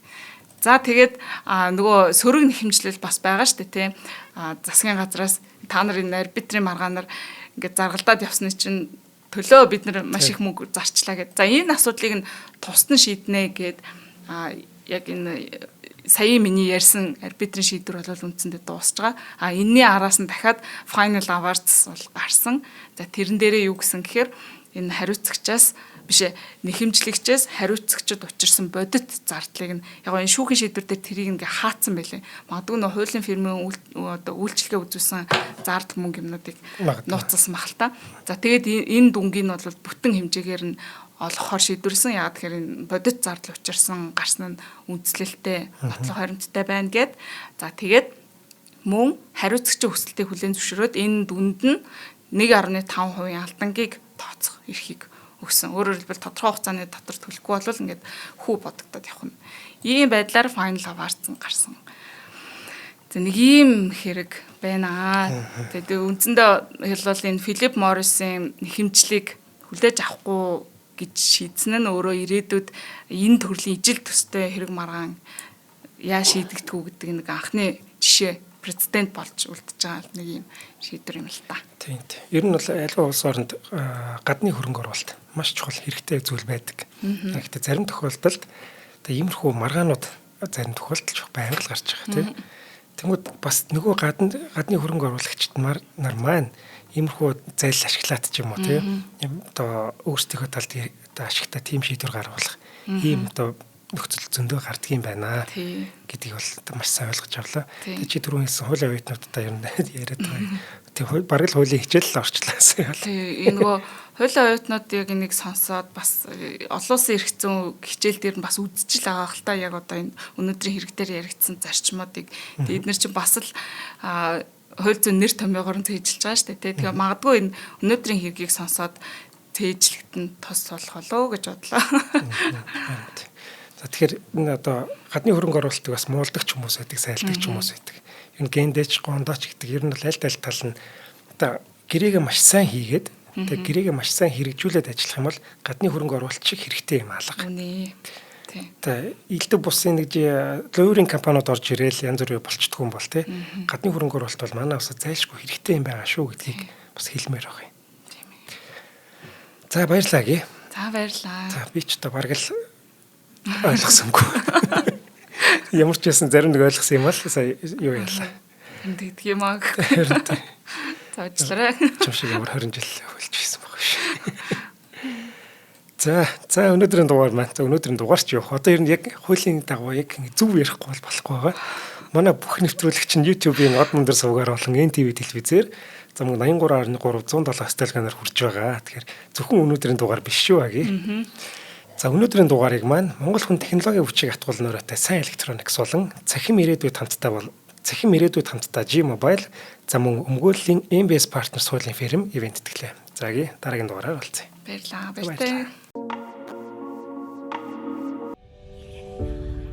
За тэгээд нөгөө сөрөг нэхэмжлэл бас байгаа шүү дээ тий. Засгийн газраас та нар энэ арбитрийн маргаанаар ингээд заргалдаад явсны чинь төлөө бид нар маш их мөнгө зарчлаа гэд. За энэ асуудлыг нь тусдан шийднэ гэд яг энэ сая миний ярьсан арбитрийн шийдвэр бол үндсэндээ дуусж байгаа. Энэний араас нь дахиад final awards бол гарсан. За тэрэн дээрээ юу гэсэн гэхээр энэ хариуцагчаас биш нэхэмжлэгчээс хариуцагчид учирсан бодит зардлыг нь яг энэ шүүхийн шийдвэр дээр тэрийг ингээ хаацсан байлээ. Магадгүй нөө хуулийн фирмын үйлчлэгээ үзүүлсэн зардал мөнгө юмнуудыг нууцсан махалта. За тэгээд энэ дүнгийн бол бүтэн хэмжээгээр нь олгохоор шийдвэрсэн. Яг тэгэхээр энэ бодит зардал учирсан гарсан нь үндслэлтэй нотлох хоримттай байна гэд. За тэгээд мөн хариуцагчийн хүсэлтийг хүлээн зөвшөөрөөд энэ дүнд нь 1.5% алдангийг тооцох эрхийг өгсөн. Өөрөөр хэлбэл тодорхой хугацааны дотор төлөхгүй бол ингээд хүү бодогдоод явах нь. Ийм байдлаар final awards гарсан. За нэг ийм хэрэг байна. Тэгээд үндсэндээ хэлбэл энэ Филипп Моррисын нэхэмжлийг хүлээж авахгүй гэж шийдсэн нь өөрөө ирээдүйд энэ төрлийн ижил төстэй хэрэг маргаан яа шийдэгдэхүү гэдэг нэг анхны жишээ прецедент болж үлдэж байгаа нэг юм шийдвэр юм л та. Тийм. Ер нь бол аливаа улс оронд гадны хөрөнгө оруулалт маш чухал хэрэгтэй зүйл байдаг. Гэхдээ зарим тохиолдолд иймэрхүү маргаанууд зарим тохиолдолд байнга л гарч байгаа тийм. Тэнгүүд бас нөгөө гадны хөрөнгө оруулагчид нар маань иймэрхүү зайлшгүй ашиглаад ч юм уу тийм одоо өөрсдийнхөө талд ашигтай тийм шийдвэр гаргуулах ийм одоо нөхцөл зөндөө гардаг юм байна гэдгийг бол маш сайн ойлгож авлаа. Тэгээд чи түрүүн хэлсэн хуулийн оюутнуудтай ер нь яриад байгаа. Тэг бараг л хуулийн хичээл орчлаасан. Тий нөгөө хуулийн оюутнуудыг нэг сонсоод бас олон улсын эрх зүйн хичээл дээр нь бас үзчихэл байгаа хэл та яг одоо энэ өнөөдрийн хэрэг дээр яригдсан зарчмуудыг тэгээд эдгээр чинь бас л хууль зүйн нэр томьёогоор нь цээжилж байгаа шүү дээ. Тэгээ магадгүй энэ өнөөдрийн хэргийг сонсоод цээжлэгтэн тус болох болоо гэж бодлоо. За тэгэхээр энэ одоо гадны хөрөнгө оруулалтыг бас муулдагч хүмүүс байдаг, сайлдагч хүмүүс байдаг. Ер нь гендэж, гондооч гэдэг ер нь аль тал нь одоо гэрээгээ маш сайн хийгээд тэгээ гэрээгээ маш сайн хэрэгжүүлээд ажиллах юм бол гадны хөрөнгө оруулалт шиг хэрэгтэй юм алга. Үнэ. Тэгээ илдэг бусын нэг лоуринг компаниуд орж ирээл янз бүрийн болчдөг юм бол тий. Гадны хөрөнгө оруулалт бол манай усад зайлшгүй хэрэгтэй юм байгаа шүү гэдгийг бас хэлмээр байгаа юм. Тийм ээ. За баярлалаа гээ. За баярлалаа. За би ч одоо бараг л ойлгосонгүй. Ямар ч байсан зарим нэг ойлгосон юм бол сая юу яалаа. Энд гэдэг юм аа. За уучлаарай. Чамшиг ямар 20 жил хөлж ирсэн байгаа шүү. За өнөөдрийн дугаар маань. Өнөөдрийн дугаарч явах. Одоо ер нь яг хуулийн дагуу яг зөв ярихгүй болохгүй байгаа. Манай бүх нэвтрүүлэгч нь YouTube-ийн од мөндөр сувгаар болон NTV телевизээр замаг 83.3 107 стилганаар хүрж байгаа. Тэгэхээр зөвхөн өнөөдрийн дугаар биш шүү аги. За өнөөдрийн дугаарыг маань Монгол хүн технологийн хүчийг атгуулсан оройтой сайн электроникс болон цахим ирээдүйд хамтдаа G-Mobile за мөн өмгөөллийн MBS Partners хуулийн фирм ивент итгэлээ. Загийн дараагийн дугаараар уулзъя. Баярлалаа.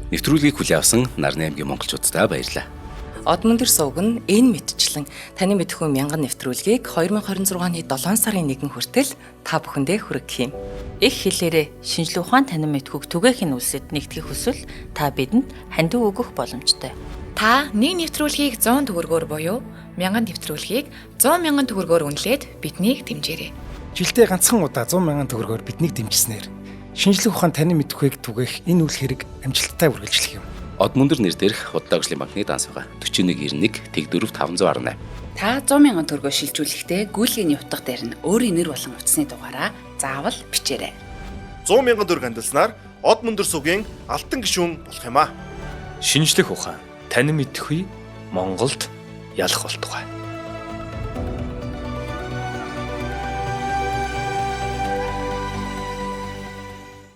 Нэвтрүүлгийг хүлээн авсан Нарны аймгийн монголчуудтай баярлалаа. Од мөндөр сувг нь энэ мэдчлэн таны мэдхүйн мянган нэвтрүүлгийг 2026 оны 7 сарын 1 хүртэл та бүхэндээ хүргэх юм. Их хэлээрээ шинжлэх ухаан танин мэдхүйг түгээхийн үлсэд нэгтгэх хүсвэл та бидэнд хандив өгөх боломжтой. Та нэг нэвтрүүлгийг 100 төгрөгөөр буюу 1000 нэвтрүүлгийг 100 мянган төгрөгөөр үнэлээд биднийг дэмжээрэй. Жилдээ ганцхан удаа 100 мянган төгрөгөөр биднийг дэмжснээр шинжлэх ухаан танин мэдхүйг түгээх энэ үйл хэрэг амжилттай үргэлжлэх юм. Од мөндөр нэр дээрх Худалдаа агшлын банкны данс байгаа 4191 Тэг 4518. Та 100 мянган төгрөгөөр шилжүүлэхдээ гүйлгээний утга дээр нь өөрийн нэр болон утасны дугаараа заавал бичээрэй. 100 мянган төгрөг хандалснаар Од мөндөр сувгийн алтан гишүүн болох юм а. Шинжлэх ухаан танин мэдхгүй Монголд ялах болтугай.